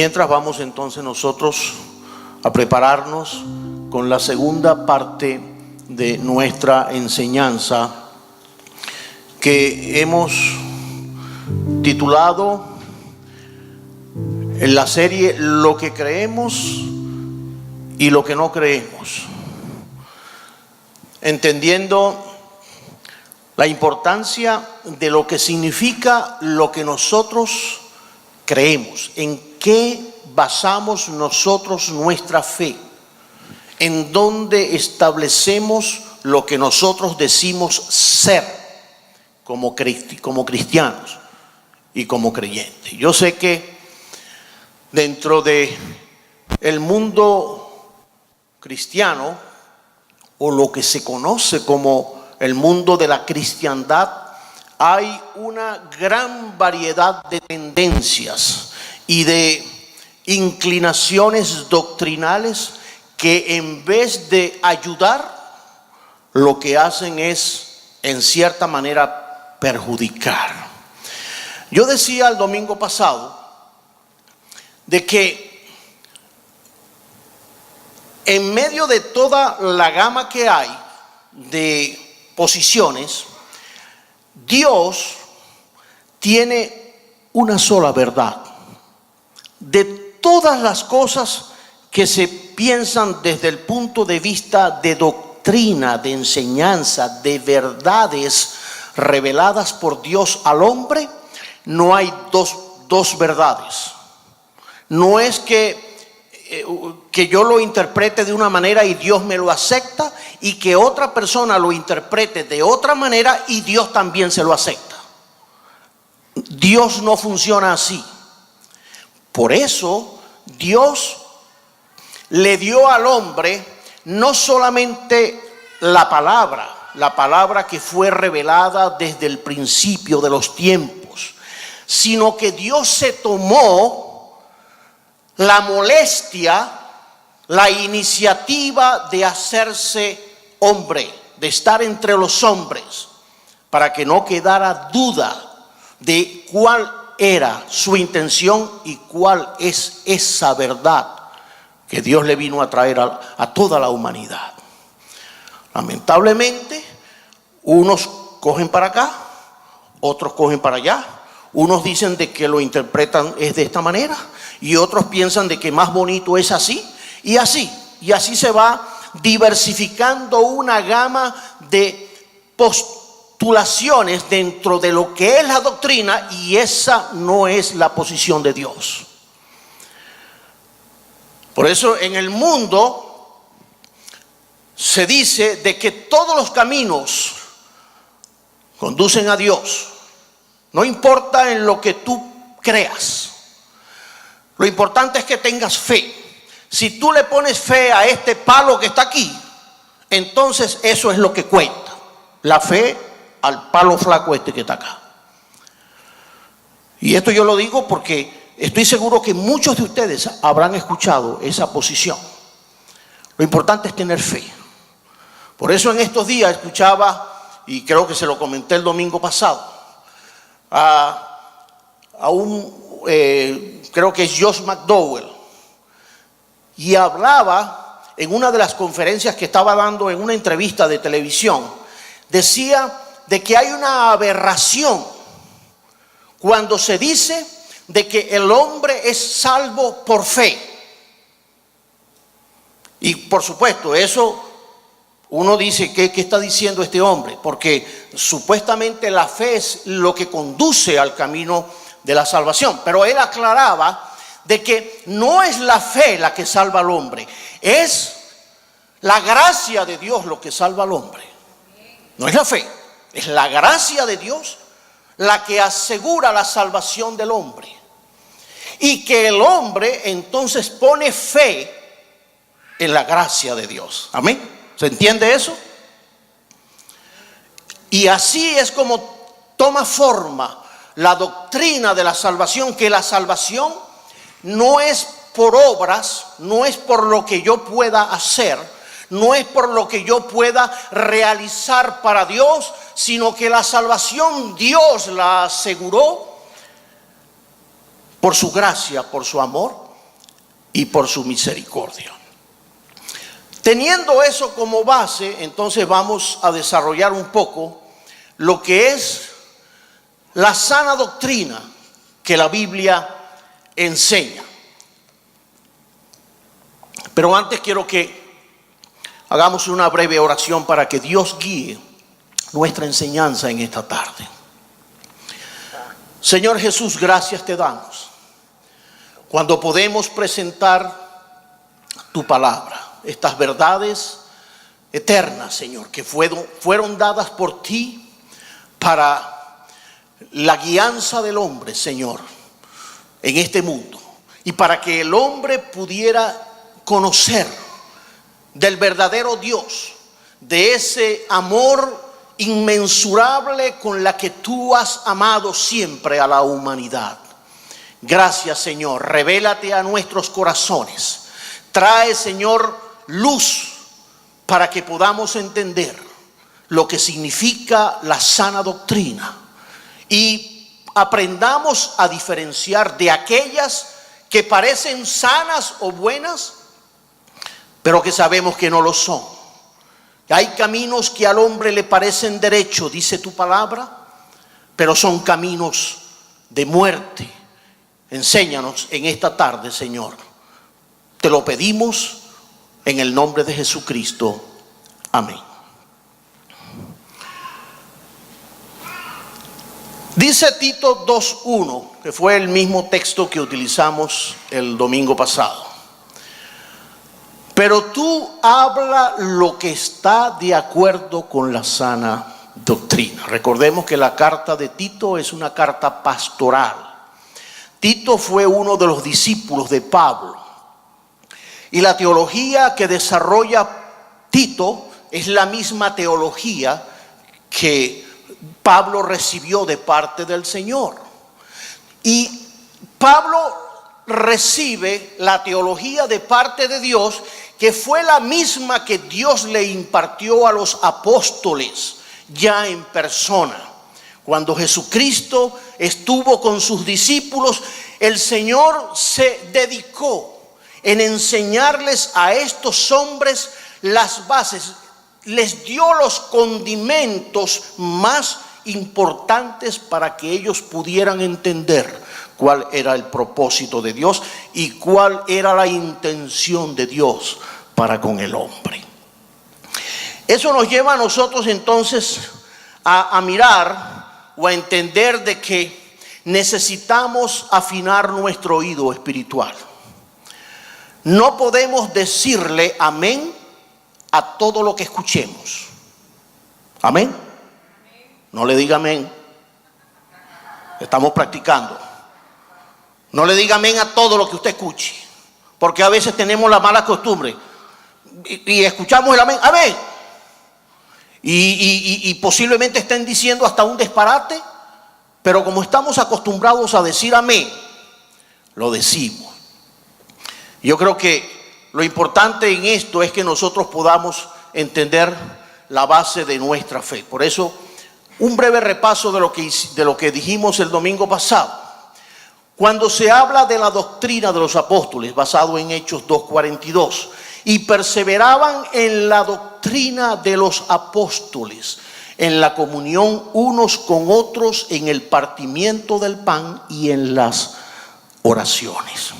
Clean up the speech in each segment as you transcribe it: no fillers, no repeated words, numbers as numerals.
Mientras vamos entonces nosotros a prepararnos con la segunda parte de nuestra enseñanza que hemos titulado en la serie Lo que creemos y lo que no creemos, entendiendo la importancia de lo que significa lo que nosotros creemos, en qué basamos nosotros nuestra fe, en dónde establecemos lo que nosotros decimos ser como cristianos y como creyentes. Yo sé que dentro de el mundo cristiano, o lo que se conoce como el mundo de la cristiandad, hay una gran variedad de tendencias y de inclinaciones doctrinales que en vez de ayudar, lo que hacen es en cierta manera perjudicar. Yo decía el domingo pasado de que en medio de toda la gama que hay de posiciones, Dios tiene una sola verdad. De todas las cosas que se piensan desde el punto de vista de doctrina, de enseñanza, de verdades reveladas por Dios al hombre, no hay dos verdades. No es que yo lo interprete de una manera y Dios me lo acepta, y que otra persona lo interprete de otra manera y Dios también se lo acepta. Dios no funciona así. Por eso Dios le dio al hombre no solamente la palabra que fue revelada desde el principio de los tiempos, sino que Dios se tomó la molestia, la iniciativa de hacerse hombre, de estar entre los hombres, para que no quedara duda de cuál era su intención y cuál es esa verdad que Dios le vino a traer a toda la humanidad. Lamentablemente, unos cogen para acá, otros cogen para allá. Unos dicen de que lo interpretan es de esta manera, y otros piensan de que más bonito es así, y así se va diversificando una gama de postulaciones dentro de lo que es la doctrina, y esa no es la posición de Dios. Por eso en el mundo se dice de que todos los caminos conducen a Dios. No importa en lo que tú creas, lo importante es que tengas fe. Si tú le pones fe a este palo que está aquí, entonces eso es lo que cuenta, la fe al palo flaco este que está acá. Y esto yo lo digo porque estoy seguro que muchos de ustedes habrán escuchado esa posición. Lo importante es tener fe. Por eso en estos días escuchaba, y creo que se lo comenté el domingo pasado, creo que es Josh McDowell, y hablaba en una de las conferencias que estaba dando en una entrevista de televisión. Decía de que hay una aberración cuando se dice de que el hombre es salvo por fe. Y por supuesto, eso uno dice, ¿qué está diciendo este hombre? Porque supuestamente la fe es lo que conduce al camino de la salvación. Pero él aclaraba de que no es la fe la que salva al hombre, es la gracia de Dios lo que salva al hombre. No es la fe, es la gracia de Dios la que asegura la salvación del hombre. Y que el hombre entonces pone fe en la gracia de Dios. Amén. ¿Se entiende eso? Y así es como toma forma la doctrina de la salvación, que la salvación no es por obras, no es por lo que yo pueda hacer, no es por lo que yo pueda realizar para Dios, sino que la salvación Dios la aseguró por su gracia, por su amor, y por su misericordia. Teniendo eso como base, entonces vamos a desarrollar un poco lo que es la sana doctrina que la Biblia enseña. Pero antes quiero que hagamos una breve oración para que Dios guíe nuestra enseñanza en esta tarde. Señor Jesús, gracias te damos cuando podemos presentar tu palabra, estas verdades eternas, Señor, que fueron dadas por ti para la guianza del hombre, Señor, en este mundo, y para que el hombre pudiera conocer del verdadero Dios, de ese amor inmensurable con la que tú has amado siempre a la humanidad. Gracias, Señor. Revélate a nuestros corazones. Trae, Señor, luz para que podamos entender lo que significa la sana doctrina y aprendamos a diferenciar de aquellas que parecen sanas o buenas, pero que sabemos que no lo son. Hay caminos que al hombre le parecen derecho, dice tu palabra, pero son caminos de muerte. Enséñanos en esta tarde, Señor. Te lo pedimos en el nombre de Jesucristo. Amén. Dice Tito 2:1, que fue el mismo texto que utilizamos el domingo pasado. Pero tú habla lo que está de acuerdo con la sana doctrina. Recordemos que la carta de Tito es una carta pastoral. Tito fue uno de los discípulos de Pablo. Y la teología que desarrolla Tito es la misma teología que Pablo recibió de parte del Señor. Y Pablo recibe la teología de parte de Dios, que fue la misma que Dios le impartió a los apóstoles ya en persona. Cuando Jesucristo estuvo con sus discípulos, el Señor se dedicó en enseñarles a estos hombres las bases, les dio los condimentos más importantes para que ellos pudieran entender cuál era el propósito de Dios y cuál era la intención de Dios para con el hombre. Eso nos lleva a nosotros entonces a mirar o a entender de que necesitamos afinar nuestro oído espiritual. No podemos decirle amén a todo lo que escuchemos. Amén. No le diga amén. Estamos practicando. No le diga amén a todo lo que usted escuche, porque a veces tenemos la mala costumbre y escuchamos el amén, amén, y posiblemente estén diciendo hasta un disparate, pero como estamos acostumbrados a decir amén, lo decimos. Yo creo que lo importante en esto es que nosotros podamos entender la base de nuestra fe. Por eso, un breve repaso de lo que dijimos el domingo pasado. Cuando se habla de la doctrina de los apóstoles, basado en Hechos 2:42, y perseveraban en la doctrina de los apóstoles, en la comunión unos con otros, en el partimiento del pan y en las oraciones.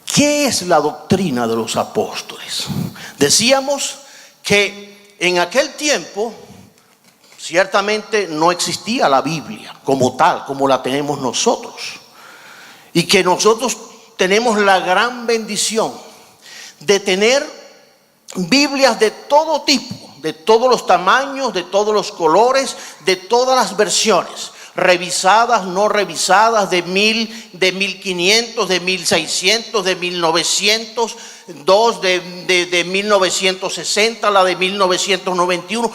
¿Qué es la doctrina de los apóstoles? Decíamos que en aquel tiempo ciertamente no existía la Biblia como tal, como la tenemos nosotros. Y que nosotros tenemos la gran bendición de tener Biblias de todo tipo, de todos los tamaños, de todos los colores, de todas las versiones, revisadas, no revisadas, de 1000, de 1500, de 1600, de 1900, de 1960, la de 1991,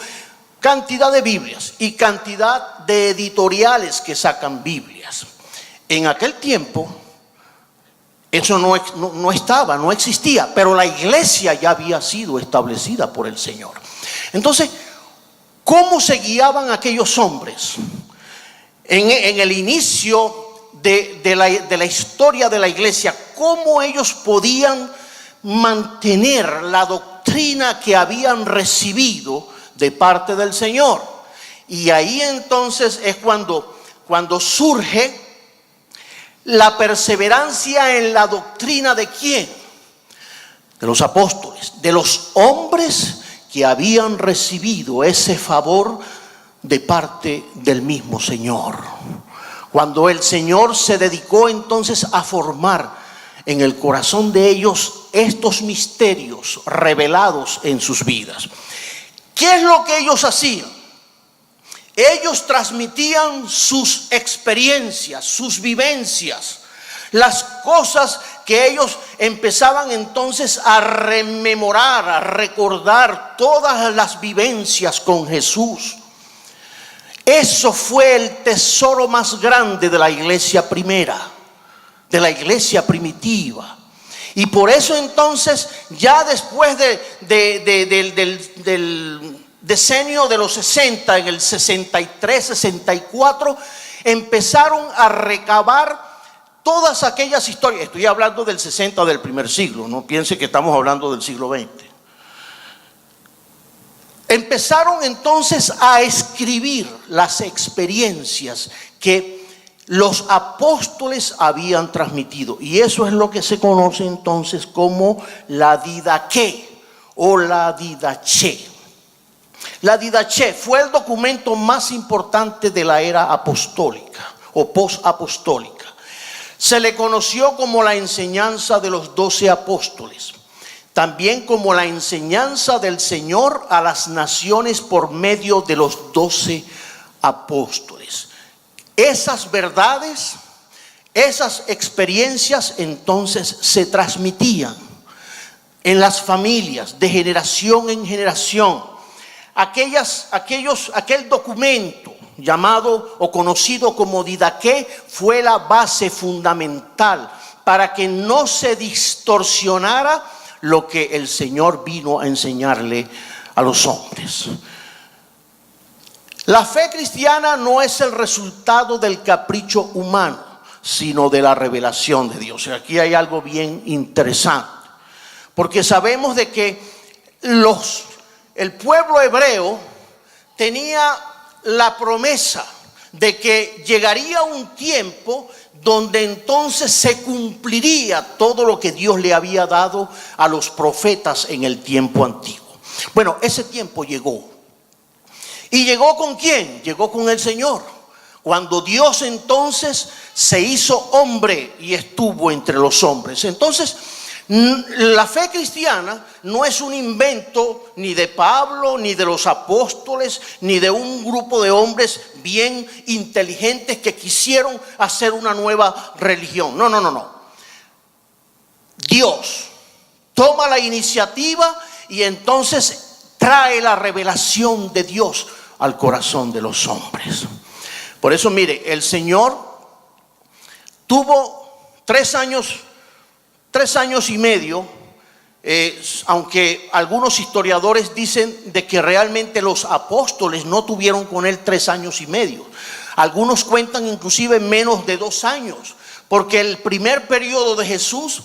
cantidad de Biblias y cantidad de editoriales que sacan Biblias. En aquel tiempo eso no existía, pero la iglesia ya había sido establecida por el Señor. Entonces, ¿cómo se guiaban aquellos hombres? En el inicio de la historia de la iglesia, cómo ellos podían mantener la doctrina que habían recibido de parte del Señor. Y ahí entonces es cuando surge la perseverancia en la doctrina de ¿quién? De los apóstoles, de los hombres que habían recibido ese favor de parte del mismo Señor. Cuando el Señor se dedicó entonces a formar en el corazón de ellos estos misterios revelados en sus vidas. ¿Qué es lo que ellos hacían? Ellos transmitían sus experiencias, sus vivencias, las cosas que ellos empezaban entonces a rememorar, a recordar todas las vivencias con Jesús. Eso fue el tesoro más grande de la iglesia primera, de la iglesia primitiva. Y por eso entonces, ya después del decenio de los 60, en el 63, 64, empezaron a recabar todas aquellas historias. Estoy hablando del 60 del primer siglo, no piense que estamos hablando del siglo XX. Empezaron entonces a escribir las experiencias que los apóstoles habían transmitido. Y eso es lo que se conoce entonces como la Didaqué o la Didaché. La Didaché fue el documento más importante de la era apostólica o posapostólica. Se le conoció como la enseñanza de los 12 apóstoles, también como la enseñanza del Señor a las naciones por medio de los 12 apóstoles. Esas verdades, esas experiencias entonces se transmitían en las familias de generación en generación. Aquel documento llamado o conocido como Didaqué fue la base fundamental para que no se distorsionara lo que el Señor vino a enseñarle a los hombres. La fe cristiana no es el resultado del capricho humano, sino de la revelación de Dios. Y aquí hay algo bien interesante, porque sabemos de que el pueblo hebreo tenía la promesa de que llegaría un tiempo donde entonces se cumpliría todo lo que Dios le había dado a los profetas en el tiempo antiguo. Bueno, ese tiempo llegó. ¿Y llegó con quién? Llegó con el Señor. Cuando Dios entonces se hizo hombre y estuvo entre los hombres. Entonces, la fe cristiana no es un invento ni de Pablo, ni de los apóstoles, ni de un grupo de hombres bien inteligentes que quisieron hacer una nueva religión. No. Dios toma la iniciativa y entonces trae la revelación de Dios al corazón de los hombres. Por eso, mire, el Señor tuvo 3 años y medio, aunque algunos historiadores dicen de que realmente los apóstoles no tuvieron con él 3 años y medio. Algunos cuentan inclusive menos de 2 años, porque el primer periodo de Jesús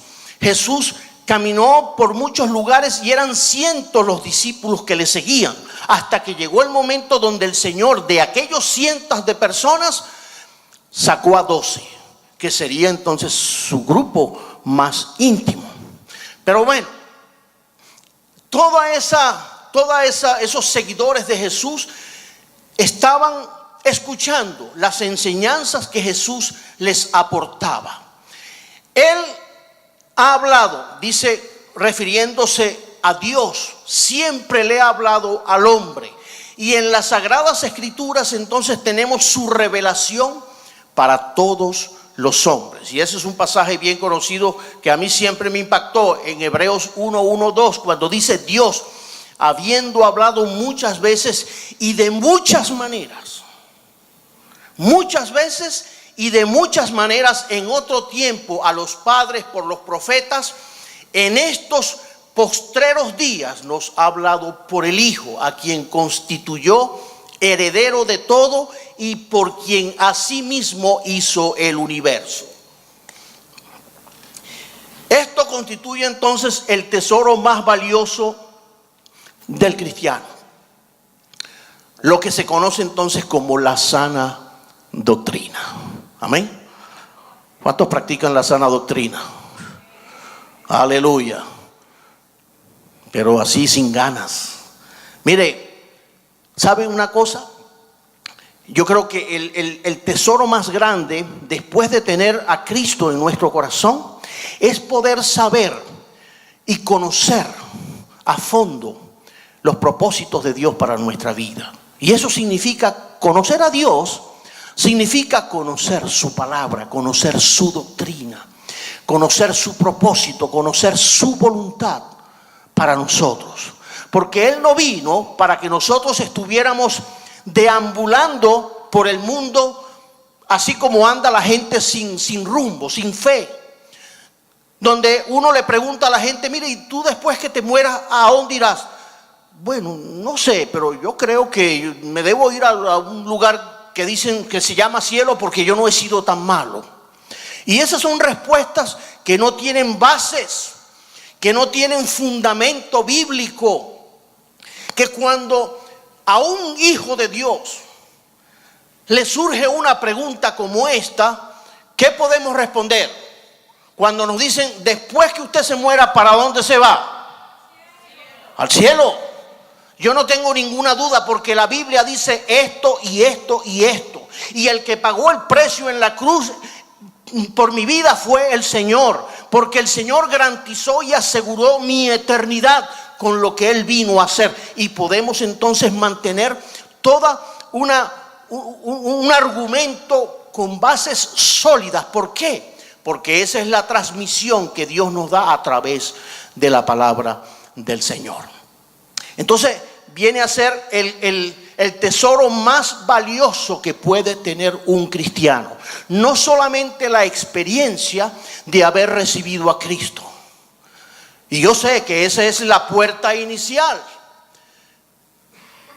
caminó por muchos lugares y eran cientos los discípulos que le seguían, hasta que llegó el momento donde el Señor de aquellos cientos de personas sacó a 12, que sería entonces su grupo más íntimo. Pero bueno, esos seguidores de Jesús estaban escuchando las enseñanzas que Jesús les aportaba. Él ha hablado, dice, refiriéndose a Dios, siempre le ha hablado al hombre. Y en las Sagradas Escrituras entonces tenemos su revelación para todos los hombres. Y ese es un pasaje bien conocido que a mí siempre me impactó en Hebreos 1:1-2, cuando dice: Dios, habiendo hablado muchas veces y de muchas maneras, muchas veces y de muchas maneras en otro tiempo a los padres por los profetas, en estos postreros días nos ha hablado por el Hijo, a quien constituyó heredero de todo y por quien asimismo hizo el universo. Esto constituye entonces el tesoro más valioso del cristiano, lo que se conoce entonces como la sana doctrina. Amén. ¿Cuántos practican la sana doctrina? Aleluya. Pero así sin ganas. Mire, ¿saben una cosa? Yo creo que el tesoro más grande, después de tener a Cristo en nuestro corazón, es poder saber y conocer a fondo los propósitos de Dios para nuestra vida. Y eso significa conocer a Dios, significa conocer su palabra, conocer su doctrina, conocer su propósito, conocer su voluntad para nosotros. Porque Él no vino para que nosotros estuviéramos deambulando por el mundo así como anda la gente sin rumbo, sin fe. Donde uno le pregunta a la gente, mire, ¿y tú después que te mueras a dónde irás? Bueno, no sé, pero yo creo que me debo ir a un lugar que dicen que se llama cielo porque yo no he sido tan malo. Y esas son respuestas que no tienen bases, que no tienen fundamento bíblico. Que cuando a un hijo de Dios le surge una pregunta como esta, ¿qué podemos responder? Cuando nos dicen, después que usted se muera, ¿para dónde se va? Al cielo. Yo no tengo ninguna duda porque la Biblia dice esto y esto y esto. Y el que pagó el precio en la cruz por mi vida fue el Señor. Porque el Señor garantizó y aseguró mi eternidad con lo que Él vino a hacer. Y podemos entonces mantener toda un argumento con bases sólidas. ¿Por qué? Porque esa es la transmisión que Dios nos da a través de la palabra del Señor. Entonces viene a ser el tesoro más valioso que puede tener un cristiano. No solamente la experiencia de haber recibido a Cristo. Y yo sé que esa es la puerta inicial.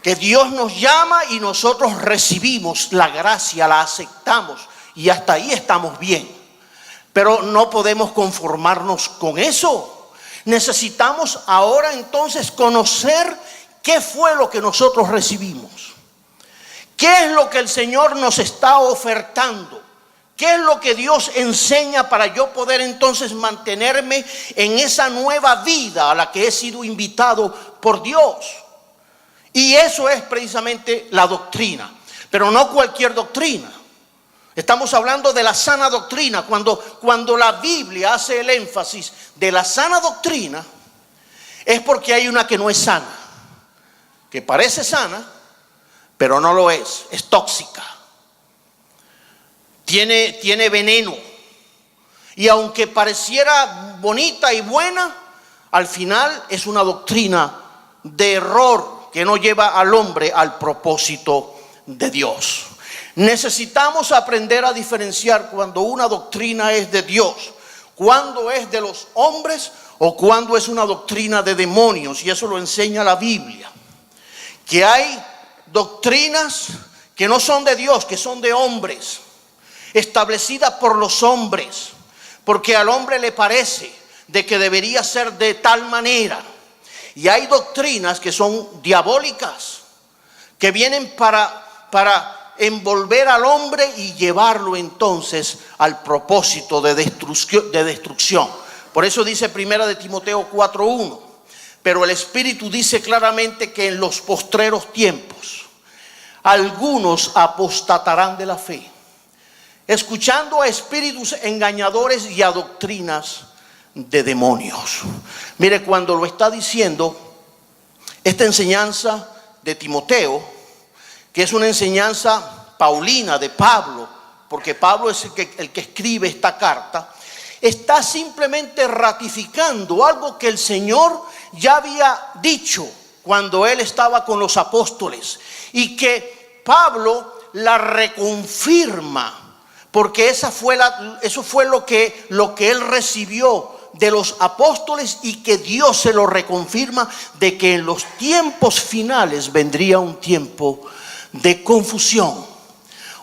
Que Dios nos llama y nosotros recibimos la gracia, la aceptamos y hasta ahí estamos bien. Pero no podemos conformarnos con eso. Necesitamos ahora entonces conocer qué fue lo que nosotros recibimos. ¿Qué es lo que el Señor nos está ofertando? ¿Qué es lo que Dios enseña para yo poder entonces mantenerme en esa nueva vida a la que he sido invitado por Dios? Y eso es precisamente la doctrina, pero no cualquier doctrina. Estamos hablando de la sana doctrina. Cuando la Biblia hace el énfasis de la sana doctrina, es porque hay una que no es sana, que parece sana, pero no lo es tóxica. Tiene veneno. Y aunque pareciera bonita y buena, al final es una doctrina de error que no lleva al hombre al propósito de Dios. Necesitamos aprender a diferenciar cuando una doctrina es de Dios, cuando es de los hombres o cuando es una doctrina de demonios. Y eso lo enseña la Biblia. Que hay doctrinas que no son de Dios, que son de hombres, establecidas por los hombres, porque al hombre le parece de que debería ser de tal manera. Y hay doctrinas que son diabólicas, que vienen para envolver al hombre y llevarlo entonces al propósito de destrucción. Por eso dice 1 Timoteo 4:1. Pero el Espíritu dice claramente que en los postreros tiempos algunos apostatarán de la fe, escuchando a espíritus engañadores y a doctrinas de demonios. Mire, cuando lo está diciendo, esta enseñanza de Timoteo, que es una enseñanza paulina de Pablo, porque Pablo es el que escribe esta carta, está simplemente ratificando algo que el Señor ya había dicho cuando Él estaba con los apóstoles, y que Pablo la reconfirma, porque eso fue lo que Él recibió de los apóstoles, y que Dios se lo reconfirma, de que en los tiempos finales vendría un tiempo de confusión,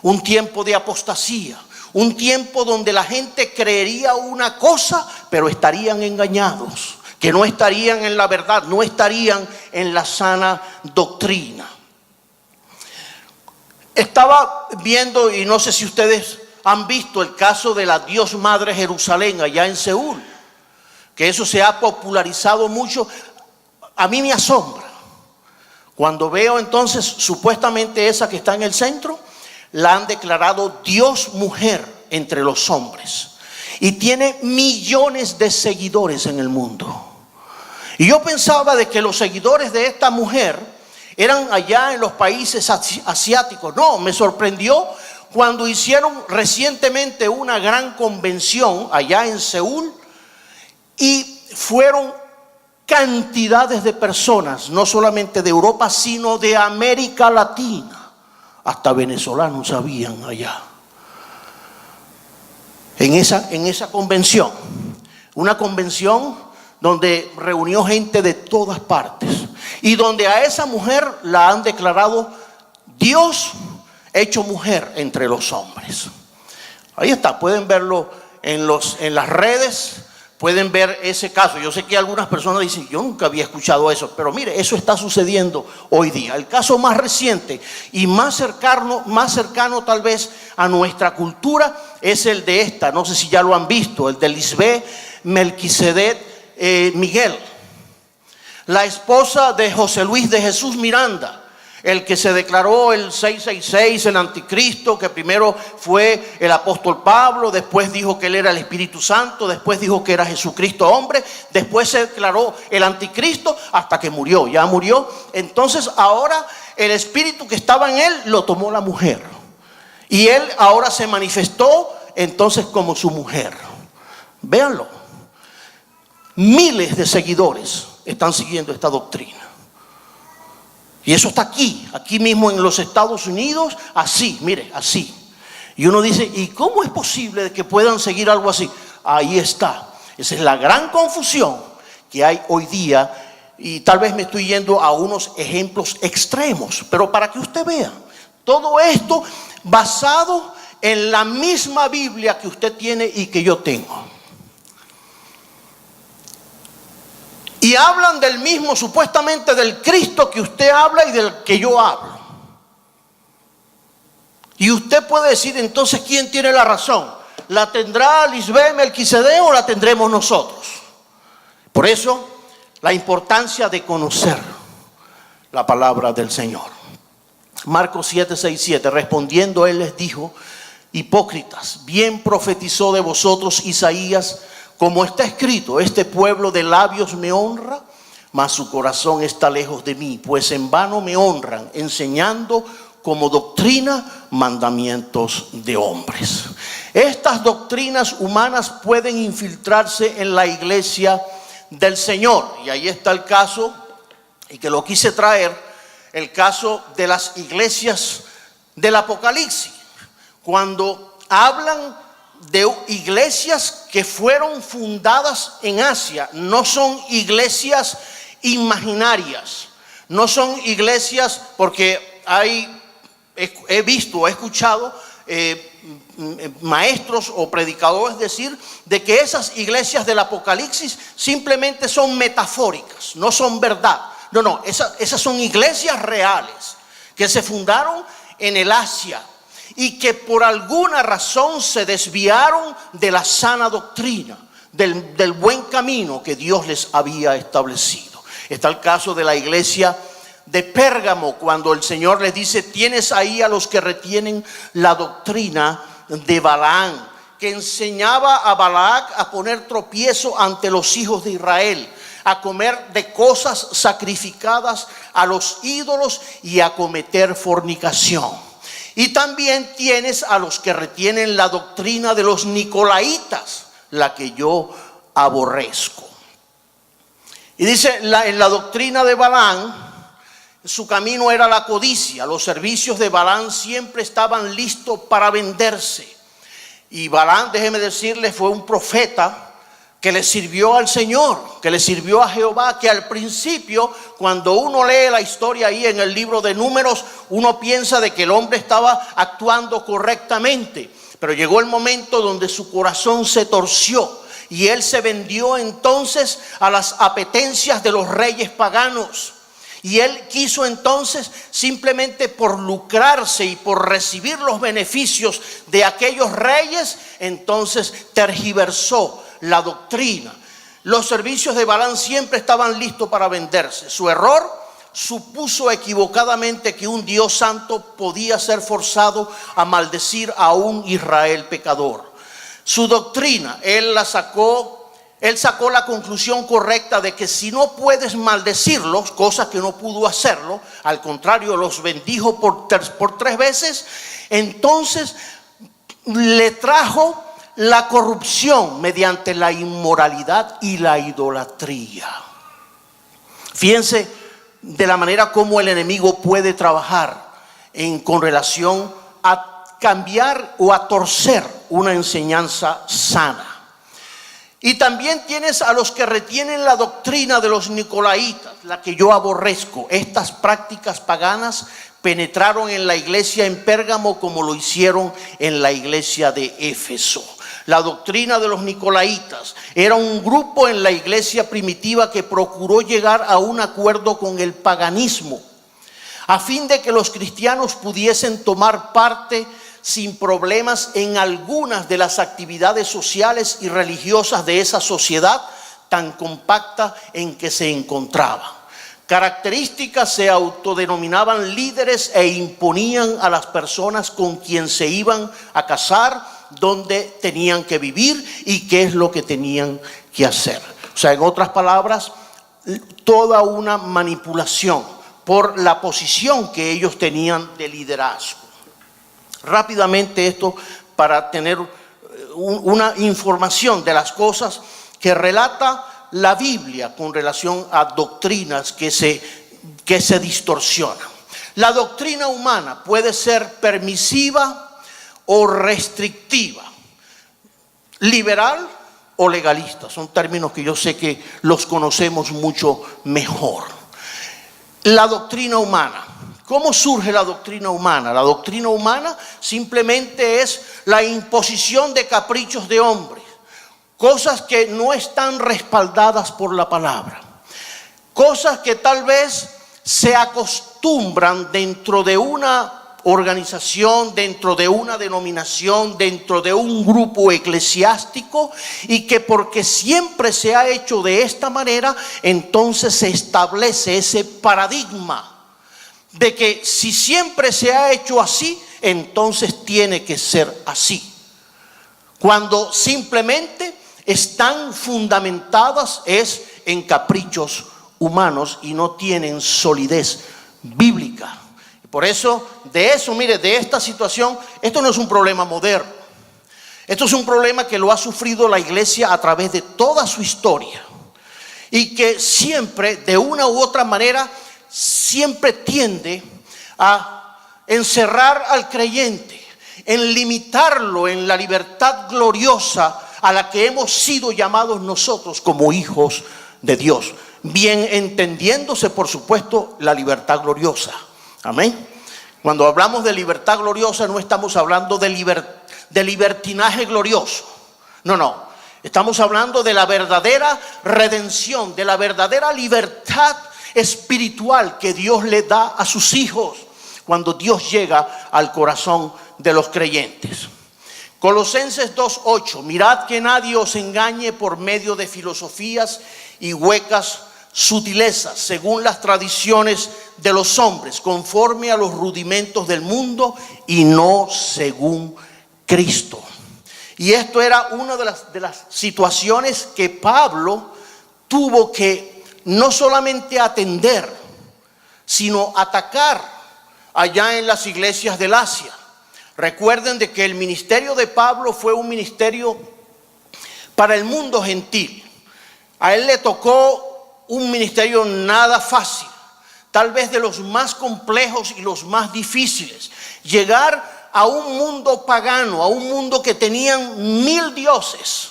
un tiempo de apostasía, un tiempo donde la gente creería una cosa, pero estarían engañados, que no estarían en la verdad, no estarían en la sana doctrina. Estaba viendo, y no sé si ustedes han visto el caso de la Dios Madre Jerusalén allá en Seúl, que eso se ha popularizado mucho. A mí me asombra cuando veo entonces supuestamente esa que está en el centro, la han declarado Dios mujer entre los hombres y tiene millones de seguidores en el mundo. Y yo pensaba de que los seguidores de esta mujer eran allá en los países asiáticos. No, me sorprendió cuando hicieron recientemente una gran convención allá en Seúl y fueron cantidades de personas, no solamente de Europa, sino de América Latina. Hasta venezolanos habían allá. En esa convención, una convención donde reunió gente de todas partes y donde a esa mujer la han declarado Dios hecho mujer entre los hombres. Ahí está, pueden verlo en las redes. Pueden ver ese caso. Yo sé que algunas personas dicen, yo nunca había escuchado eso, pero mire, eso está sucediendo hoy día. El caso más reciente y más cercano tal vez a nuestra cultura es el de esta, no sé si ya lo han visto, el de Lisbeth Melquisedec Miguel, la esposa de José Luis de Jesús Miranda, el que se declaró el 666, el anticristo, que primero fue el apóstol Pablo, después dijo que él era el Espíritu Santo, después dijo que era Jesucristo hombre, después se declaró el anticristo hasta que murió, ya murió. Entonces ahora el espíritu que estaba en él lo tomó la mujer y él ahora se manifestó entonces como su mujer. Véanlo, miles de seguidores están siguiendo esta doctrina. Y eso está aquí mismo en los Estados Unidos, así, mire, así. Y uno dice, ¿y cómo es posible que puedan seguir algo así? Ahí está. Esa es la gran confusión que hay hoy día. Y tal vez me estoy yendo a unos ejemplos extremos, pero para que usted vea, todo esto basado en la misma Biblia que usted tiene y que yo tengo. Y hablan del mismo, supuestamente del Cristo que usted habla y del que yo hablo. Y usted puede decir entonces, ¿quién tiene la razón? ¿La tendrá Lisbeth Melquisedec o la tendremos nosotros? Por eso, la importancia de conocer la palabra del Señor. Marcos 7:6-7, respondiendo él les dijo, hipócritas, bien profetizó de vosotros Isaías, como está escrito, este pueblo de labios me honra, mas su corazón está lejos de mí, pues en vano me honran, enseñando como doctrina mandamientos de hombres. Estas doctrinas humanas pueden infiltrarse en la iglesia del Señor. Y ahí está el caso, y que lo quise traer, el caso de las iglesias del Apocalipsis. Cuando hablan de iglesias que fueron fundadas en Asia, no son iglesias imaginarias, no son iglesias, porque he visto, he escuchado maestros o predicadores decir de que esas iglesias del Apocalipsis simplemente son metafóricas, no son verdad. No, esas son iglesias reales que se fundaron en el Asia y que por alguna razón se desviaron de la sana doctrina, del buen camino que Dios les había establecido. Está el caso de la iglesia de Pérgamo, cuando el Señor les dice, tienes ahí a los que retienen la doctrina de Balaam, que enseñaba a Balac a poner tropiezo ante los hijos de Israel, a comer de cosas sacrificadas a los ídolos y a cometer fornicación. Y también tienes a los que retienen la doctrina de los nicolaitas, la que yo aborrezco. Y dice, en la doctrina de Balaam, su camino era la codicia. Los servicios de Balaam siempre estaban listos para venderse. Y Balaam, déjeme decirle, fue un profeta que le sirvió al Señor, que le sirvió a Jehová, que al principio, cuando uno lee la historia ahí en el libro de Números, uno piensa de que el hombre estaba actuando correctamente. Pero llegó el momento donde su corazón se torció y él se vendió entonces a las apetencias de los reyes paganos. Y él quiso entonces, simplemente por lucrarse y por recibir los beneficios de aquellos reyes, entonces tergiversó la doctrina. Los servicios de Balaam siempre estaban listos para venderse. Su error: supuso equivocadamente que un Dios santo podía ser forzado a maldecir a un Israel pecador. Su doctrina, él sacó la conclusión correcta de que si no puedes maldecirlos, cosa que no pudo hacerlo, al contrario, los bendijo por 3 veces, entonces le trajo la corrupción mediante la inmoralidad y la idolatría. Fíjense de la manera como el enemigo puede trabajar con relación a cambiar o a torcer una enseñanza sana. Y también tienes a los que retienen la doctrina de los nicolaítas, la que yo aborrezco. Estas prácticas paganas penetraron en la iglesia en Pérgamo como lo hicieron en la iglesia de Éfeso. La doctrina de los nicolaítas era un grupo en la iglesia primitiva que procuró llegar a un acuerdo con el paganismo, a fin de que los cristianos pudiesen tomar parte sin problemas en algunas de las actividades sociales y religiosas de esa sociedad tan compacta en que se encontraba. Características: se autodenominaban líderes e imponían a las personas con quien se iban a casar, dónde tenían que vivir y qué es lo que tenían que hacer. O sea, en otras palabras, toda una manipulación por la posición que ellos tenían de liderazgo. Rápidamente esto para tener una información de las cosas que relata la Biblia con relación a doctrinas que se distorsionan. La doctrina humana puede ser permisiva o restrictiva, liberal o legalista. Son términos que yo sé que los conocemos mucho mejor. La doctrina humana. ¿Cómo surge la doctrina humana? La doctrina humana simplemente es la imposición de caprichos de hombres, cosas que no están respaldadas por la palabra, cosas que tal vez se acostumbran dentro de una organización, dentro de una denominación, dentro de un grupo eclesiástico, y que porque siempre se ha hecho de esta manera, entonces se establece ese paradigma de que si siempre se ha hecho así, entonces tiene que ser así, cuando simplemente están fundamentadas en caprichos humanos y no tienen solidez bíblica. Por eso, de esta situación, esto no es un problema moderno. Esto es un problema que lo ha sufrido la iglesia a través de toda su historia, y que siempre, de una u otra manera, siempre tiende a encerrar al creyente, en limitarlo en la libertad gloriosa a la que hemos sido llamados nosotros como hijos de Dios, bien entendiéndose, por supuesto, la libertad gloriosa. Amén. Cuando hablamos de libertad gloriosa, no estamos hablando de libertinaje glorioso. No. Estamos hablando de la verdadera redención, de la verdadera libertad espiritual que Dios le da a sus hijos cuando Dios llega al corazón de los creyentes. Colosenses 2:8: mirad que nadie os engañe por medio de filosofías y huecas sutilezas, según las tradiciones de los hombres, conforme a los rudimentos del mundo y no según Cristo. Y esto era una de las situaciones que Pablo tuvo que no solamente atender, sino atacar allá en las iglesias del Asia. Recuerden de que el ministerio de Pablo fue un ministerio para el mundo gentil. A él le tocó un ministerio nada fácil, tal vez de los más complejos y los más difíciles. Llegar a un mundo pagano, a un mundo que tenían 1000 dioses,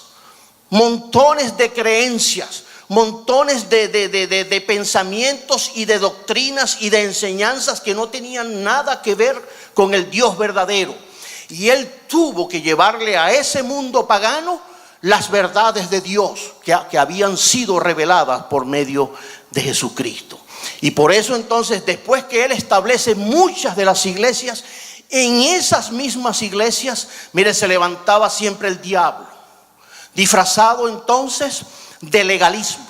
montones de creencias, montones de pensamientos y de doctrinas y de enseñanzas que no tenían nada que ver con el Dios verdadero. Y él tuvo que llevarle a ese mundo pagano las verdades de Dios que habían sido reveladas por medio de Jesucristo. Y por eso entonces, después que él establece muchas de las iglesias, en esas mismas iglesias, mire, se levantaba siempre el diablo, disfrazado entonces de legalismo,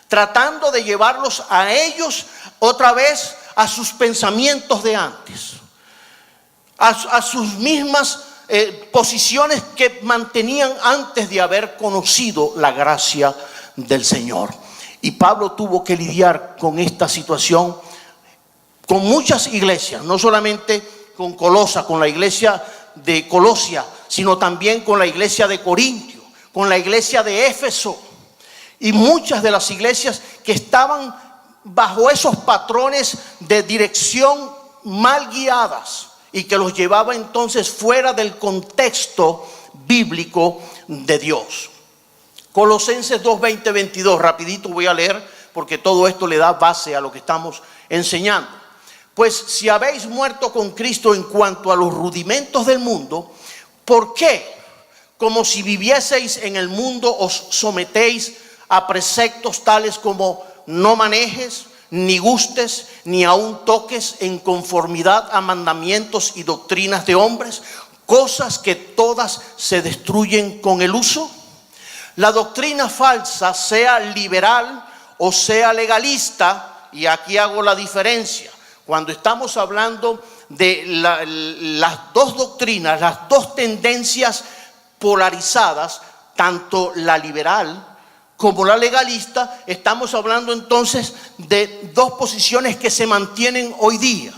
tratando de llevarlos a ellos otra vez a sus pensamientos de antes, a sus mismas posiciones que mantenían antes de haber conocido la gracia del Señor. Y Pablo tuvo que lidiar con esta situación con muchas iglesias, no solamente con Colosa, con la iglesia de Colosia, sino también con la iglesia de Corintio, con la iglesia de Éfeso y muchas de las iglesias que estaban bajo esos patrones de dirección mal guiadas y que los llevaba entonces fuera del contexto bíblico de Dios. Colosenses 2, 20, 22, rapidito voy a leer porque todo esto le da base a lo que estamos enseñando. Pues si habéis muerto con Cristo en cuanto a los rudimentos del mundo, ¿por qué? Como si vivieseis en el mundo, os sometéis a preceptos tales como no manejes, ni gustes, ni aun toques en conformidad a mandamientos y doctrinas de hombres, cosas que todas se destruyen con el uso. La doctrina falsa, sea liberal o sea legalista, y aquí hago la diferencia. Cuando estamos hablando de las dos doctrinas, las dos tendencias polarizadas, tanto la liberal como la legalista, estamos hablando entonces de dos posiciones que se mantienen hoy día.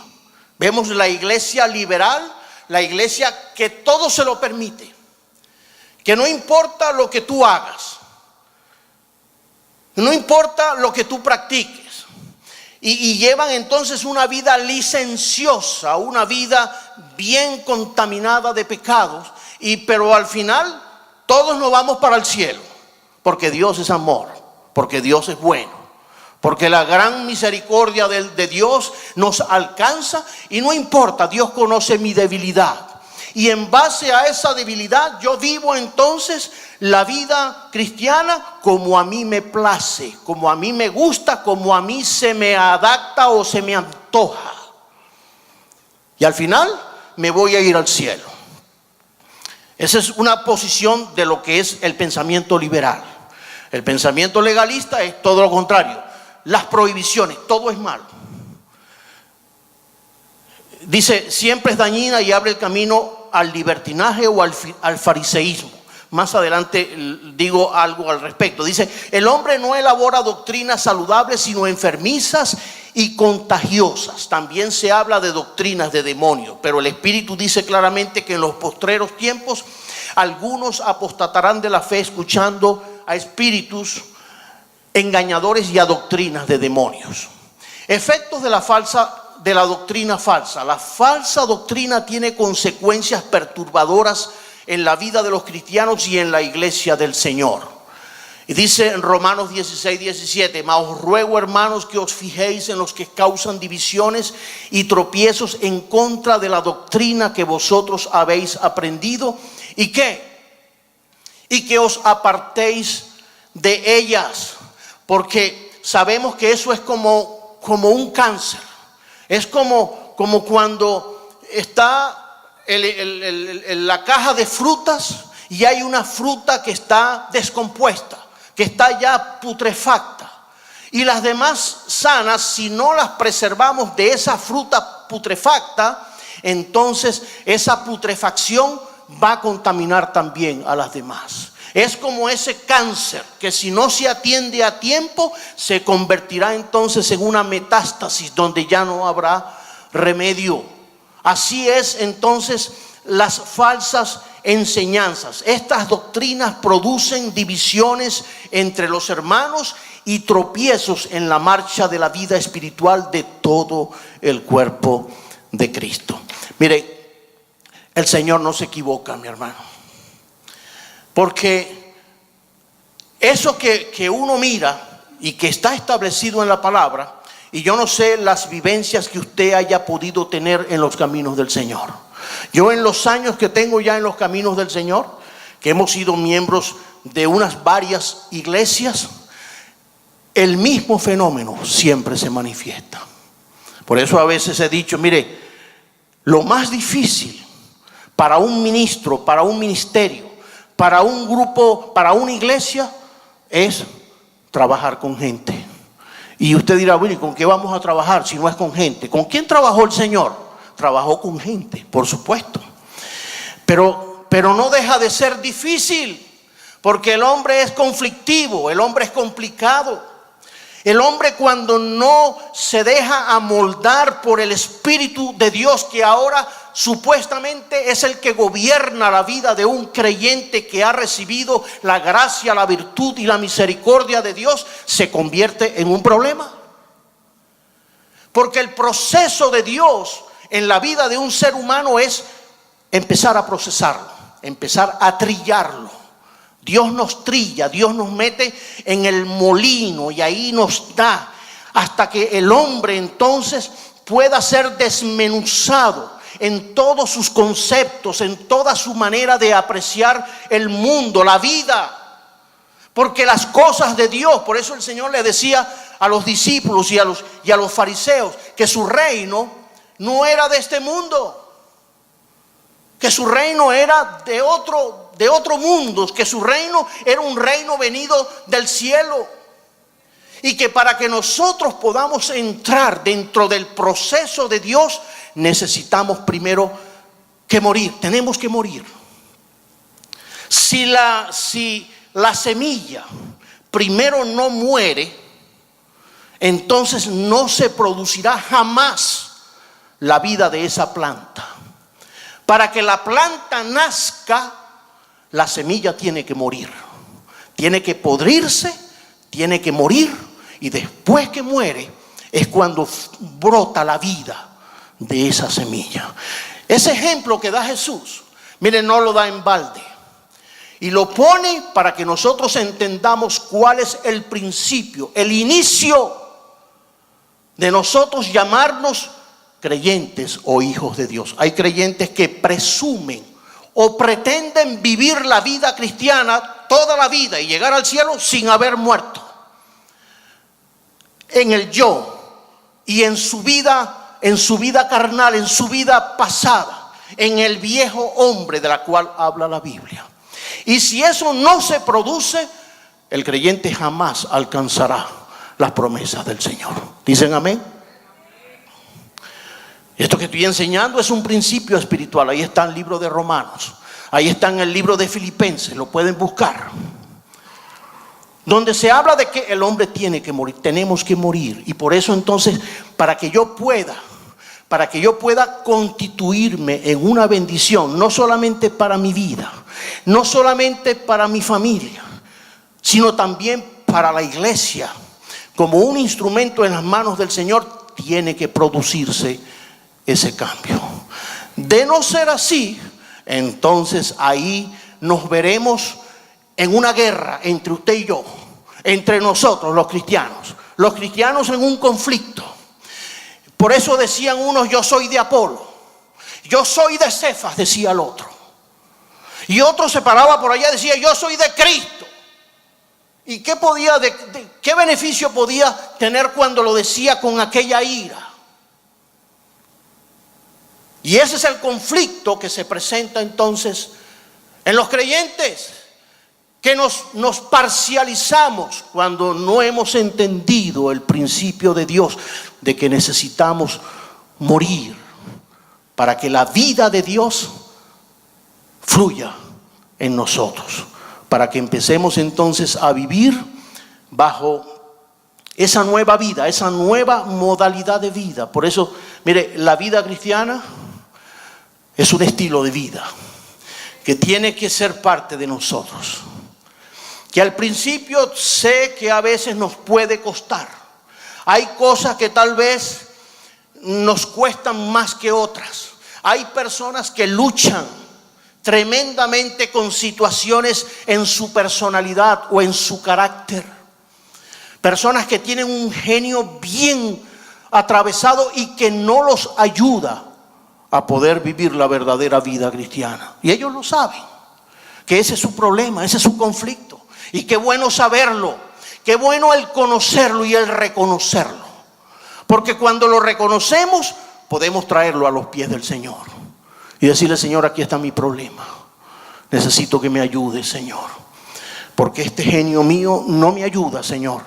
Vemos la iglesia liberal, la iglesia que todo se lo permite, que no importa lo que tú hagas, no importa lo que tú practiques, y llevan entonces una vida licenciosa, una vida bien contaminada de pecados, pero al final todos nos vamos para el cielo. Porque Dios es amor, porque Dios es bueno, porque la gran misericordia de Dios nos alcanza y no importa, Dios conoce mi debilidad. Y en base a esa debilidad yo vivo entonces la vida cristiana como a mí me place, como a mí me gusta, como a mí se me adapta o se me antoja. Y al final me voy a ir al cielo. Esa es una posición de lo que es el pensamiento liberal. El pensamiento legalista es todo lo contrario. Las prohibiciones, todo es malo. Dice, siempre es dañina y abre el camino al libertinaje o al fariseísmo. Más adelante digo algo al respecto. Dice, el hombre no elabora doctrinas saludables, sino enfermizas y contagiosas. También se habla de doctrinas de demonios, pero el Espíritu dice claramente que en los postreros tiempos algunos apostatarán de la fe escuchando a espíritus engañadores y a doctrinas de demonios. Efectos de la doctrina falsa. La falsa doctrina tiene consecuencias perturbadoras en la vida de los cristianos y en la iglesia del Señor. Y dice en Romanos 16, 17, mas os ruego, hermanos, que os fijéis en los que causan divisiones y tropiezos en contra de la doctrina que vosotros habéis aprendido. ¿Y qué? Y que os apartéis de ellas, porque sabemos que eso es como un cáncer. Es como cuando está la caja de frutas y hay una fruta que está descompuesta, que está ya putrefacta, y las demás sanas, si no las preservamos de esa fruta putrefacta, entonces esa putrefacción va a contaminar también a las demás. Es como ese cáncer que si no se atiende a tiempo se convertirá entonces en una metástasis donde ya no habrá remedio. Así es entonces las falsas enseñanzas. Estas doctrinas producen divisiones entre los hermanos y tropiezos en la marcha de la vida espiritual de todo el cuerpo de Cristo. Mire, el Señor no se equivoca, mi hermano. Porque eso que uno mira y que está establecido en la palabra, y yo no sé las vivencias que usted haya podido tener en los caminos del Señor, Yo en los años que tengo ya en los caminos del Señor, que hemos sido miembros de unas varias iglesias, el mismo fenómeno siempre se manifiesta. Por eso a veces he dicho, mire, lo más difícil para un ministro, para un ministerio, para un grupo, para una iglesia, es trabajar con gente. Y usted dirá, bueno, ¿y con qué vamos a trabajar si no es con gente? ¿Con quién trabajó el Señor? Trabajó con gente, por supuesto. Pero no deja de ser difícil, porque el hombre es conflictivo, el hombre es complicado. El hombre, cuando no se deja amoldar por el Espíritu de Dios, que ahora supuestamente es el que gobierna la vida de un creyente que ha recibido la gracia, la virtud y la misericordia de Dios, se convierte en un problema. Porque el proceso de Dios en la vida de un ser humano es empezar a procesarlo, empezar a trillarlo. Dios nos trilla, Dios nos mete en el molino y ahí nos da hasta que el hombre entonces pueda ser desmenuzado en todos sus conceptos, en toda su manera de apreciar el mundo, la vida. Porque las cosas de Dios, por eso el Señor le decía a los discípulos y a los fariseos que su reino no era de este mundo, que su reino era de otro mundo, que su reino era un reino venido del cielo. Y que para que nosotros podamos entrar dentro del proceso de Dios, necesitamos primero que morir, tenemos que morir. Si la semilla primero no muere, entonces no se producirá jamás la vida de esa planta. Para que la planta nazca, la semilla tiene que morir, tiene que podrirse, tiene que morir, y después que muere es cuando brota la vida de esa semilla. Ese ejemplo que da Jesús, miren, no lo da en balde, y lo pone para que nosotros entendamos cuál es el principio, el inicio de nosotros llamarnos creyentes o hijos de Dios. Hay creyentes que presumen o pretenden vivir la vida cristiana toda la vida y llegar al cielo sin haber muerto en el yo y en su vida carnal, en su vida pasada, en el viejo hombre de la cual habla la Biblia. Y si eso no se produce, el creyente jamás alcanzará las promesas del Señor. ¿Dicen amén? Esto que estoy enseñando es un principio espiritual. Ahí está el libro de Romanos, ahí está en el libro de Filipenses, lo pueden buscar, donde se habla de que el hombre tiene que morir, tenemos que morir. Y por eso entonces, para que yo pueda constituirme en una bendición, no solamente para mi vida, no solamente para mi familia, sino también para la iglesia, como un instrumento en las manos del Señor, tiene que producirse ese cambio. De no ser así, entonces ahí nos veremos en una guerra entre usted y yo, entre nosotros los cristianos en un conflicto. Por eso decían unos, yo soy de Apolo, yo soy de Cefas, decía el otro, y otro se paraba por allá y decía, yo soy de Cristo. ¿Y qué beneficio podía tener cuando lo decía con aquella ira? Y ese es el conflicto que se presenta entonces en los creyentes, que nos parcializamos cuando no hemos entendido el principio de Dios, de que necesitamos morir para que la vida de Dios fluya en nosotros, para que empecemos entonces a vivir bajo esa nueva vida, esa nueva modalidad de vida. Por eso, mire, la vida cristiana es un estilo de vida que tiene que ser parte de nosotros, que al principio sé que a veces nos puede costar. Hay cosas que tal vez nos cuestan más que otras. Hay personas que luchan tremendamente con situaciones en su personalidad o en su carácter. Personas que tienen un genio bien atravesado y que no los ayuda a poder vivir la verdadera vida cristiana. Y ellos lo saben, que ese es su problema, ese es su conflicto. Y qué bueno saberlo, qué bueno el conocerlo y el reconocerlo. Porque cuando lo reconocemos, podemos traerlo a los pies del Señor y decirle: Señor, aquí está mi problema. Necesito que me ayude, Señor. Porque este genio mío no me ayuda, Señor,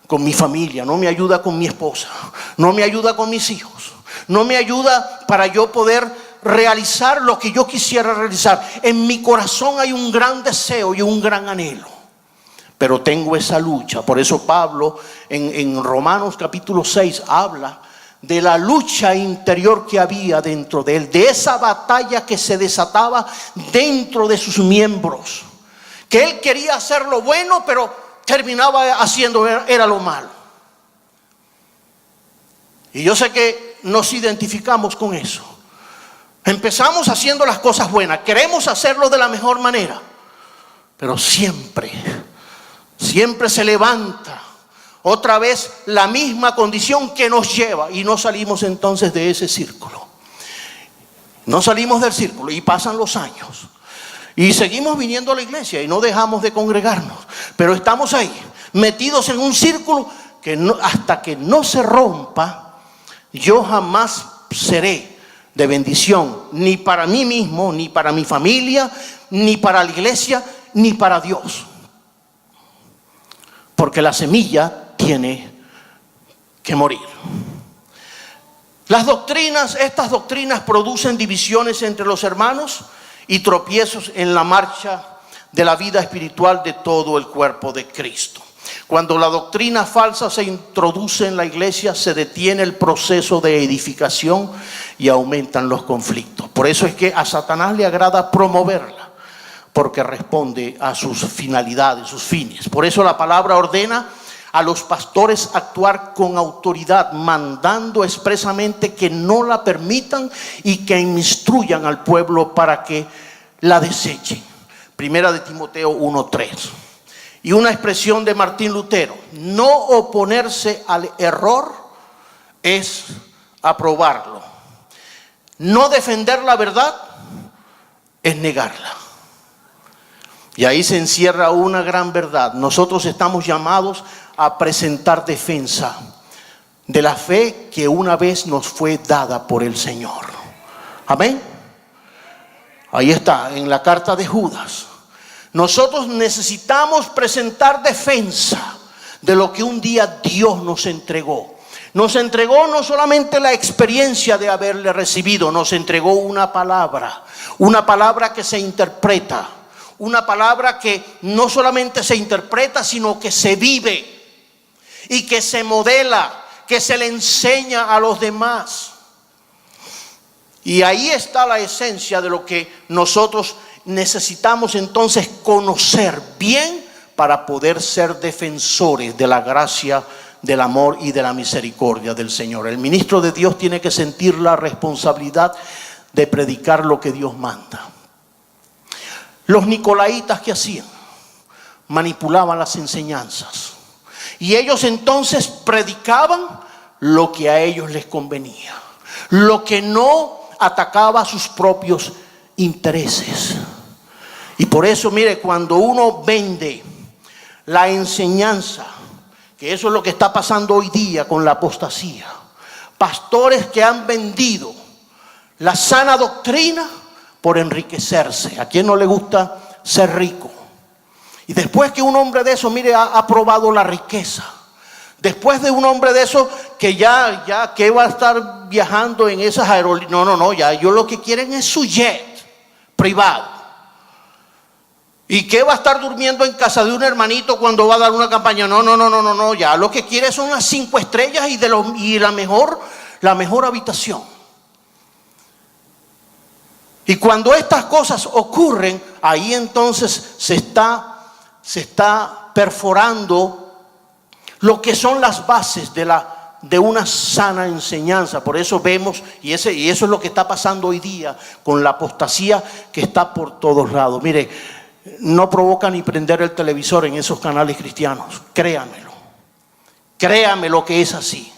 con mi familia, no me ayuda con mi esposa, no me ayuda con mis hijos, no me ayuda para yo poder realizar lo que yo quisiera realizar. En mi corazón hay un gran deseo y un gran anhelo, pero tengo esa lucha. Por eso Pablo en Romanos capítulo 6 habla de la lucha interior que había dentro de él, de esa batalla que se desataba dentro de sus miembros, que él quería hacer lo bueno, pero terminaba haciendo era lo malo. Y yo sé que nos identificamos con eso. Empezamos haciendo las cosas buenas, queremos hacerlo de la mejor manera, pero siempre se levanta otra vez la misma condición que nos lleva, y no salimos entonces de ese círculo. No salimos del círculo y pasan los años y seguimos viniendo a la iglesia y no dejamos de congregarnos, pero estamos ahí metidos en un círculo que hasta que no se rompa, yo jamás seré de bendición, ni para mí mismo, ni para mi familia, ni para la iglesia, ni para Dios. Porque la semilla tiene que morir. Estas doctrinas producen divisiones entre los hermanos y tropiezos en la marcha de la vida espiritual de todo el cuerpo de Cristo. Cuando la doctrina falsa se introduce en la iglesia, se detiene el proceso de edificación y aumentan los conflictos. Por eso es que a Satanás le agrada promoverla, porque responde a sus finalidades, sus fines. Por eso la palabra ordena a los pastores actuar con autoridad, mandando expresamente que no la permitan y que instruyan al pueblo para que la desechen. Primera de Timoteo 1:3. Y una expresión de Martín Lutero: no oponerse al error es aprobarlo. No defender la verdad es negarla. Y ahí se encierra una gran verdad. Nosotros estamos llamados a presentar defensa de la fe que una vez nos fue dada por el Señor. Amén. Ahí está, en la carta de Judas. Nosotros necesitamos presentar defensa de lo que un día Dios nos entregó. Nos entregó no solamente la experiencia de haberle recibido, nos entregó una palabra que se interpreta. Una palabra que no solamente se interpreta, sino que se vive y que se modela, que se le enseña a los demás. Y ahí está la esencia de lo que nosotros necesitamos entonces conocer bien para poder ser defensores de la gracia, del amor y de la misericordia del Señor. El ministro de Dios tiene que sentir la responsabilidad de predicar lo que Dios manda. Los nicolaitas, ¿qué hacían? Manipulaban las enseñanzas. Y ellos entonces predicaban lo que a ellos les convenía, lo que no atacaba sus propios intereses. Y por eso, mire, cuando uno vende la enseñanza, que eso es lo que está pasando hoy día con la apostasía, pastores que han vendido la sana doctrina por enriquecerse. ¿A quién no le gusta ser rico? Y después que un hombre de eso, mire, ha probado la riqueza. Después de un hombre de eso que ya que va a estar viajando en esas aerolíneas. No, ya ellos lo que quieren es su jet privado. ¿Y qué va a estar durmiendo en casa de un hermanito cuando va a dar una campaña? No, ya lo que quiere son las 5 estrellas y la mejor habitación. Y cuando estas cosas ocurren, ahí entonces se está perforando lo que son las bases de una sana enseñanza. Por eso vemos, y eso es lo que está pasando hoy día con la apostasía que está por todos lados. Mire, no provoca ni prender el televisor en esos canales cristianos, créamelo que es así.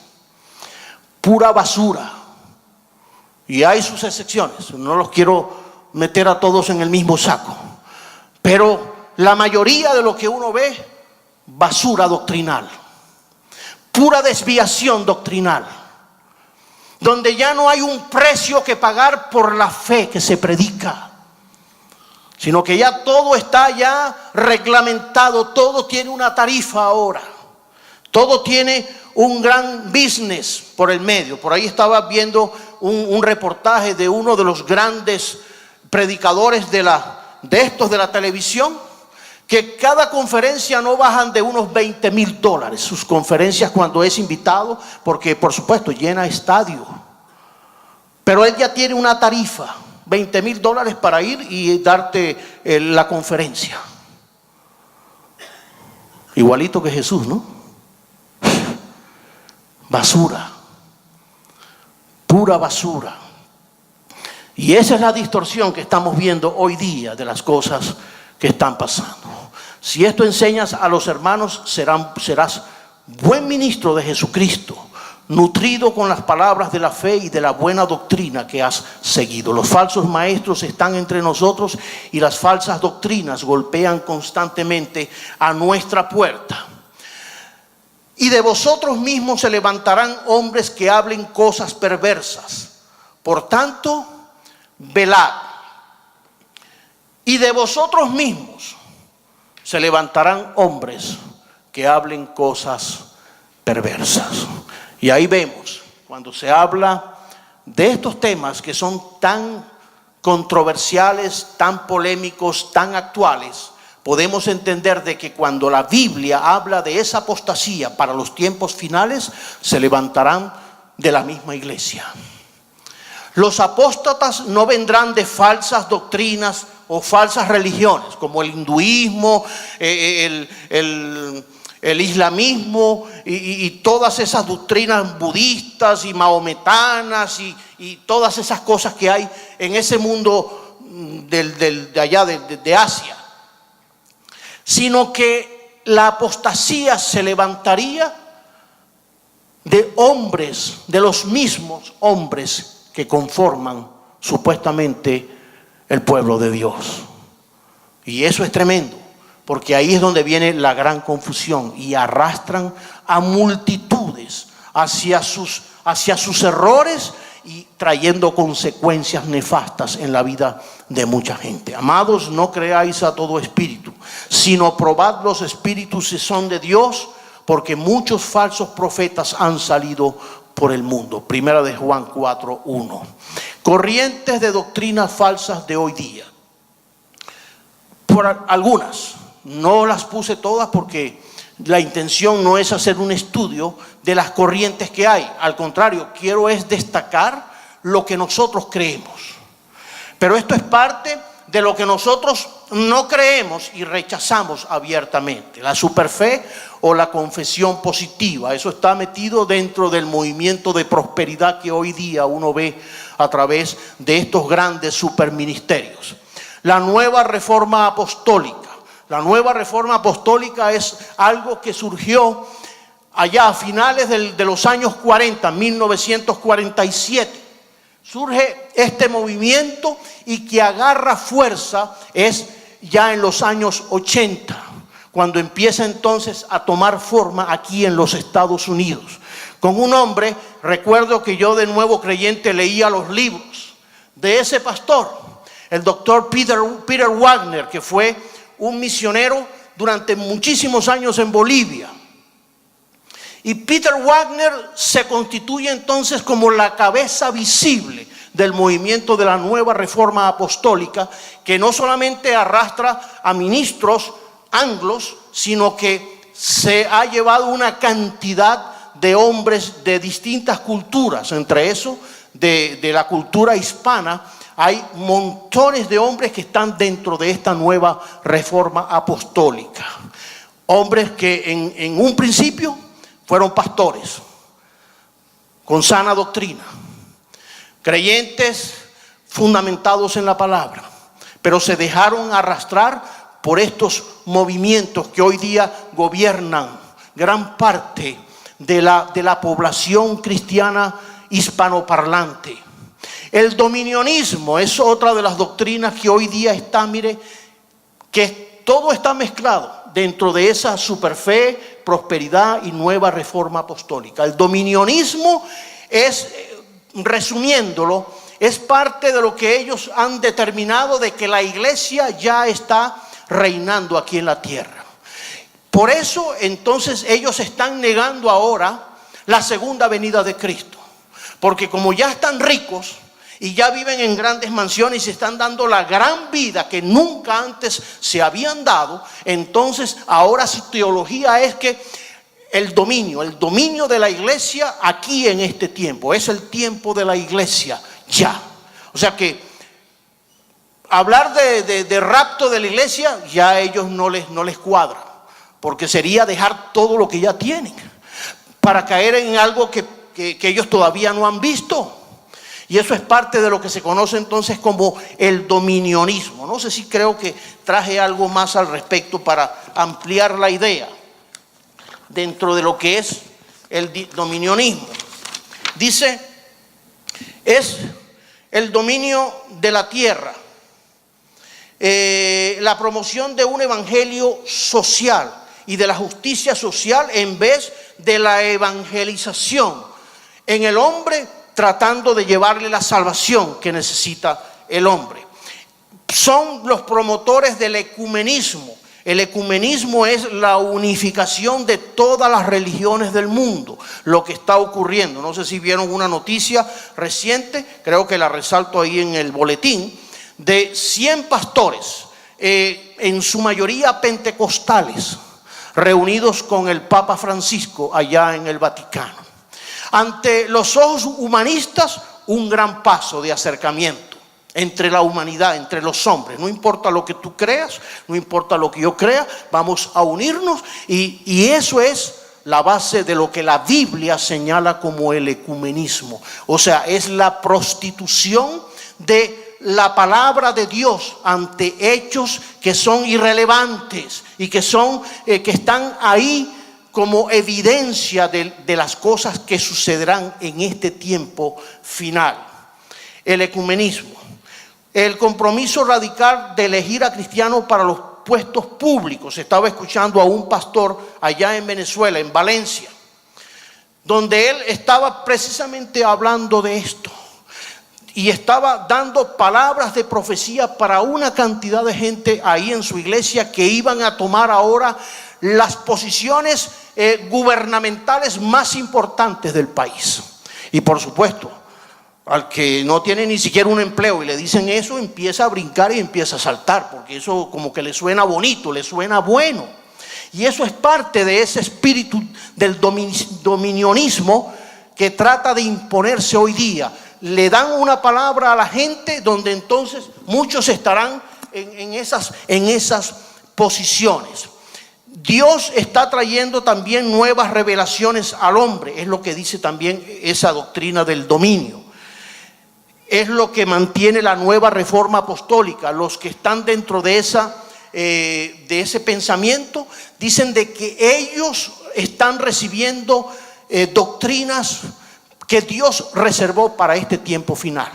Pura basura. Y hay sus excepciones, no los quiero meter a todos en el mismo saco. Pero la mayoría de lo que uno ve, basura doctrinal, pura desviación doctrinal, donde ya no hay un precio que pagar por la fe que se predica, sino que ya todo está ya reglamentado, todo tiene una tarifa ahora, todo tiene un gran business por el medio. Por ahí estaba viendo un reportaje de uno de los grandes predicadores de la televisión, que cada conferencia no bajan de unos $20,000 sus conferencias cuando es invitado, porque por supuesto llena estadio. Pero él ya tiene una tarifa, $20,000 para ir y darte la conferencia. Igualito que Jesús, ¿no? Basura, pura basura. Y esa es la distorsión que estamos viendo hoy día de las cosas que están pasando. Si esto enseñas a los hermanos, serás buen ministro de Jesucristo, nutrido con las palabras de la fe y de la buena doctrina que has seguido. Los falsos maestros están entre nosotros y las falsas doctrinas golpean constantemente a nuestra puerta. Y de vosotros mismos se levantarán hombres que hablen cosas perversas. Por tanto, velad. Y de vosotros mismos se levantarán hombres que hablen cosas perversas. Y ahí vemos, cuando se habla de estos temas que son tan controversiales, tan polémicos, tan actuales, podemos entender de que cuando la Biblia habla de esa apostasía para los tiempos finales, se levantarán de la misma iglesia. Los apóstatas no vendrán de falsas doctrinas o falsas religiones, como el hinduismo, el islamismo y todas esas doctrinas budistas y mahometanas y todas esas cosas que hay en ese mundo de allá de Asia. Sino que la apostasía se levantaría de hombres, de los mismos hombres que conforman supuestamente el pueblo de Dios. Y eso es tremendo, porque ahí es donde viene la gran confusión y arrastran a multitudes hacia sus errores y trayendo consecuencias nefastas en la vida de mucha gente. Amados, no creáis a todo espíritu, sino probad los espíritus si son de Dios, porque muchos falsos profetas han salido por el mundo. Primera de Juan 4:1. Corrientes de doctrinas falsas de hoy día. Por algunas, no las puse todas porque la intención no es hacer un estudio de las corrientes que hay. Al contrario, quiero es destacar lo que nosotros creemos. Pero esto es parte de lo que nosotros no creemos y rechazamos abiertamente. La superfe o la confesión positiva. Eso está metido dentro del movimiento de prosperidad que hoy día uno ve a través de estos grandes superministerios. La nueva reforma apostólica. La nueva reforma apostólica es algo que surgió allá a finales de los años 40, 1947. Surge este movimiento y que agarra fuerza es ya en los años 80, cuando empieza entonces a tomar forma aquí en los Estados Unidos. Con un hombre, recuerdo que yo de nuevo creyente leía los libros de ese pastor, el doctor Peter Wagner, que fue un misionero durante muchísimos años en Bolivia. Y Peter Wagner se constituye entonces como la cabeza visible del movimiento de la nueva reforma apostólica, que no solamente arrastra a ministros anglos, sino que se ha llevado una cantidad de hombres de distintas culturas. Entre eso, de la cultura hispana, hay montones de hombres que están dentro de esta nueva reforma apostólica. Hombres que en un principio fueron pastores con sana doctrina, creyentes fundamentados en la palabra, pero se dejaron arrastrar por estos movimientos que hoy día gobiernan gran parte de la población cristiana hispanoparlante. El dominionismo es otra de las doctrinas que hoy día está, mire, que todo está mezclado dentro de esa superfe, prosperidad y nueva reforma apostólica. El dominionismo es, resumiéndolo, es parte de lo que ellos han determinado de que la iglesia ya está reinando aquí en la tierra. Por eso entonces ellos están negando ahora la segunda venida de Cristo, porque como ya están ricos y ya viven en grandes mansiones y se están dando la gran vida que nunca antes se habían dado, entonces ahora su teología es que el dominio de la iglesia aquí en este tiempo, es el tiempo de la iglesia ya. O sea que hablar de rapto de la iglesia ya a ellos no les cuadra, porque sería dejar todo lo que ya tienen para caer en algo que ellos todavía no han visto. Y eso es parte de lo que se conoce entonces como el dominionismo. No sé si creo que traje algo más al respecto para ampliar la idea dentro de lo que es el dominionismo. Dice, es el dominio de la tierra, la promoción de un evangelio social y de la justicia social en vez de la evangelización en el hombre, tratando de llevarle la salvación que necesita el hombre. Son los promotores del ecumenismo. El ecumenismo es la unificación de todas las religiones del mundo, lo que está ocurriendo. No sé si vieron una noticia reciente, creo que la resalto ahí en el boletín, de 100 pastores, en su mayoría pentecostales, reunidos con el Papa Francisco allá en el Vaticano. Ante los ojos humanistas, un gran paso de acercamiento entre la humanidad, entre los hombres. No importa lo que tú creas, no importa lo que yo crea, vamos a unirnos y eso es la base de lo que la Biblia señala como el ecumenismo. O sea, es la prostitución de la palabra de Dios ante hechos que son irrelevantes y que están ahí como evidencia de las cosas que sucederán en este tiempo final. El ecumenismo, el compromiso radical de elegir a cristianos para los puestos públicos. Estaba escuchando a un pastor allá en Venezuela, en Valencia, donde él estaba precisamente hablando de esto y estaba dando palabras de profecía para una cantidad de gente ahí en su iglesia que iban a tomar ahora las posiciones gubernamentales más importantes del país. Y por supuesto, al que no tiene ni siquiera un empleo y le dicen eso, empieza a brincar y empieza a saltar, porque eso como que le suena bonito, le suena bueno. Y eso es parte de ese espíritu del dominionismo que trata de imponerse hoy día. Le dan una palabra a la gente donde entonces muchos estarán en esas posiciones. Dios está trayendo también nuevas revelaciones al hombre, es lo que dice también esa doctrina del dominio. Es lo que mantiene la nueva reforma apostólica. Los que están dentro de ese pensamiento dicen de que ellos están recibiendo doctrinas que Dios reservó para este tiempo final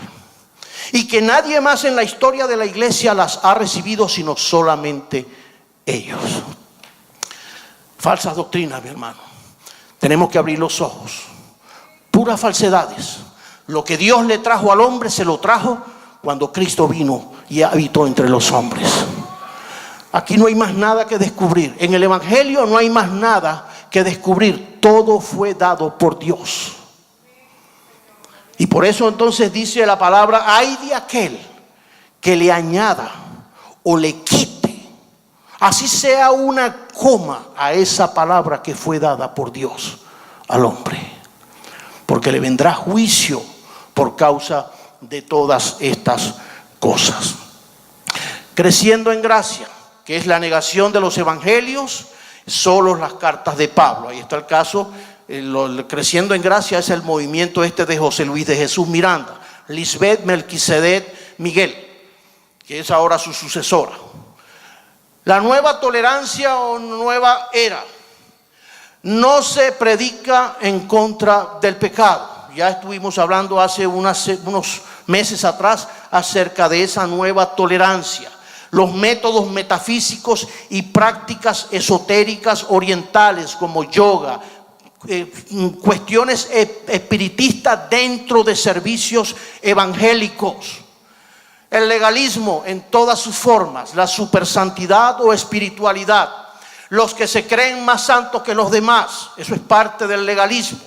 y que nadie más en la historia de la iglesia las ha recibido sino solamente ellos. Falsas doctrinas, mi hermano. Tenemos que abrir los ojos. Puras falsedades. Lo que Dios le trajo al hombre se lo trajo cuando Cristo vino y habitó entre los hombres. Aquí no hay más nada que descubrir. En el evangelio no hay más nada que descubrir. Todo fue dado por Dios. Y por eso entonces dice la palabra: ay de aquel que le añada o le quite, así sea una coma, a esa palabra que fue dada por Dios al hombre, porque le vendrá juicio por causa de todas estas cosas. Creciendo en gracia, que es la negación de los evangelios, solo las cartas de Pablo. Ahí está el caso. Creciendo en gracia es el movimiento de José Luis de Jesús Miranda, Lisbeth Melquisedec Miguel, que es ahora su sucesora. La nueva tolerancia o nueva era. No se predica en contra del pecado. Ya estuvimos hablando hace unos meses atrás acerca de esa nueva tolerancia. Los métodos metafísicos y prácticas esotéricas orientales como yoga, cuestiones espiritistas dentro de servicios evangélicos. El legalismo en todas sus formas, la supersantidad o espiritualidad. Los que se creen más santos que los demás, eso es parte del legalismo.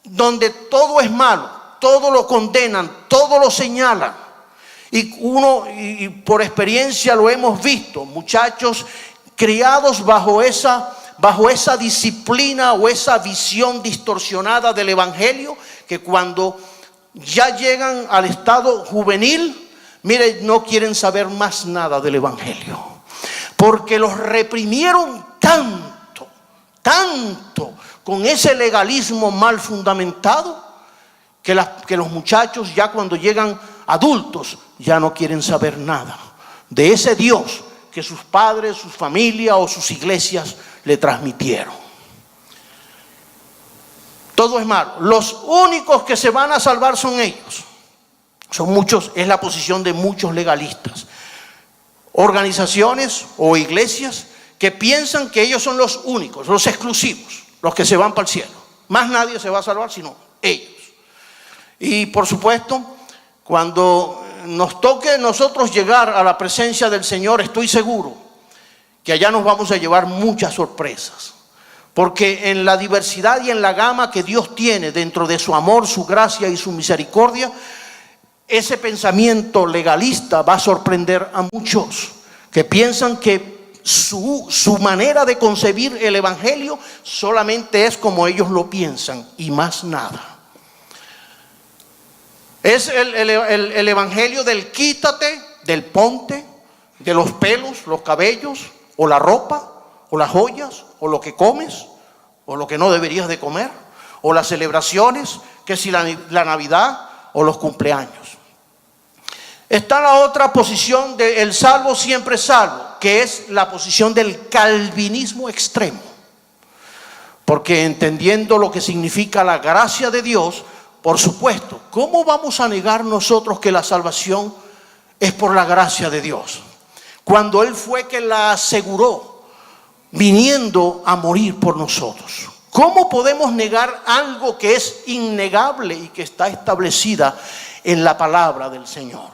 Donde todo es malo, todo lo condenan, todo lo señalan. Y por experiencia lo hemos visto, muchachos criados bajo esa disciplina o esa visión distorsionada del evangelio, que cuando ya llegan al estado juvenil, mire, no quieren saber más nada del evangelio, porque los reprimieron tanto con ese legalismo mal fundamentado, que los muchachos ya cuando llegan adultos ya no quieren saber nada de ese Dios que sus padres, sus familias o sus iglesias le transmitieron. Todo es malo. Los únicos que se van a salvar son ellos. Son muchos, es la posición de muchos legalistas. Organizaciones o iglesias que piensan que ellos son los únicos, los exclusivos, los que se van para el cielo. Más nadie se va a salvar sino ellos. Y por supuesto, cuando nos toque nosotros llegar a la presencia del Señor, estoy seguro que allá nos vamos a llevar muchas sorpresas. Porque en la diversidad y en la gama que Dios tiene dentro de su amor, su gracia y su misericordia, ese pensamiento legalista va a sorprender a muchos que piensan que su manera de concebir el evangelio solamente es como ellos lo piensan y más nada. Es el evangelio del quítate, del ponte, de los pelos, los cabellos, o la ropa, o las joyas, o lo que comes, o lo que no deberías de comer, o las celebraciones, que si la Navidad o los cumpleaños. Está la otra posición de el salvo siempre salvo, que es la posición del calvinismo extremo. Porque entendiendo lo que significa la gracia de Dios, por supuesto, ¿cómo vamos a negar nosotros que la salvación es por la gracia de Dios? Cuando Él fue que la aseguró, viniendo a morir por nosotros. ¿Cómo podemos negar algo que es innegable y que está establecida en la palabra del Señor?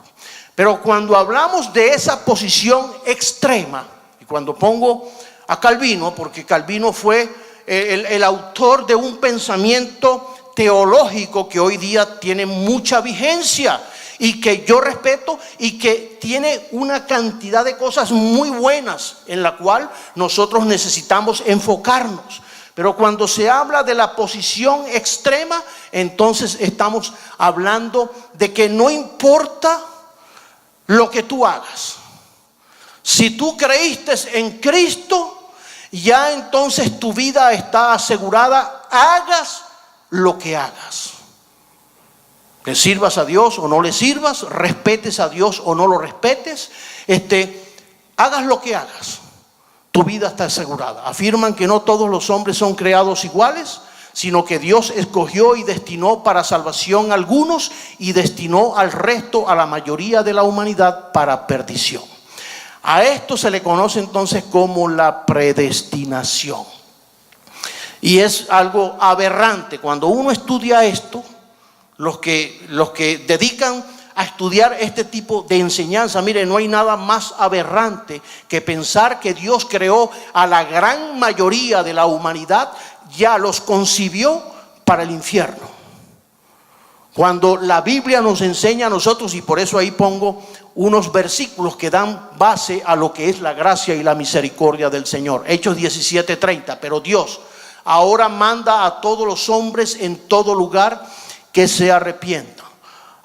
Pero cuando hablamos de esa posición extrema, y cuando pongo a Calvino, porque Calvino fue el autor de un pensamiento teológico que hoy día tiene mucha vigencia y que yo respeto y que tiene una cantidad de cosas muy buenas en la cual nosotros necesitamos enfocarnos. Pero cuando se habla de la posición extrema, entonces estamos hablando de que no importa lo que tú hagas. Si tú creíste en Cristo, ya entonces tu vida está asegurada, hagas lo que hagas. Le sirvas a Dios o no le sirvas, respetes a Dios o no lo respetes, hagas lo que hagas, tu vida está asegurada. Afirman que no todos los hombres son creados iguales, sino que Dios escogió y destinó para salvación a algunos y destinó al resto, a la mayoría de la humanidad, para perdición. A esto se le conoce entonces como la predestinación. Y es algo aberrante. Cuando uno estudia esto, los que dedican a estudiar este tipo de enseñanza, mire, no hay nada más aberrante que pensar que Dios creó a la gran mayoría de la humanidad, ya los concibió para el infierno. Cuando la Biblia nos enseña a nosotros, y por eso ahí pongo unos versículos que dan base a lo que es la gracia y la misericordia del Señor. Hechos 17:30. Pero Dios ahora manda a todos los hombres en todo lugar que se arrepientan.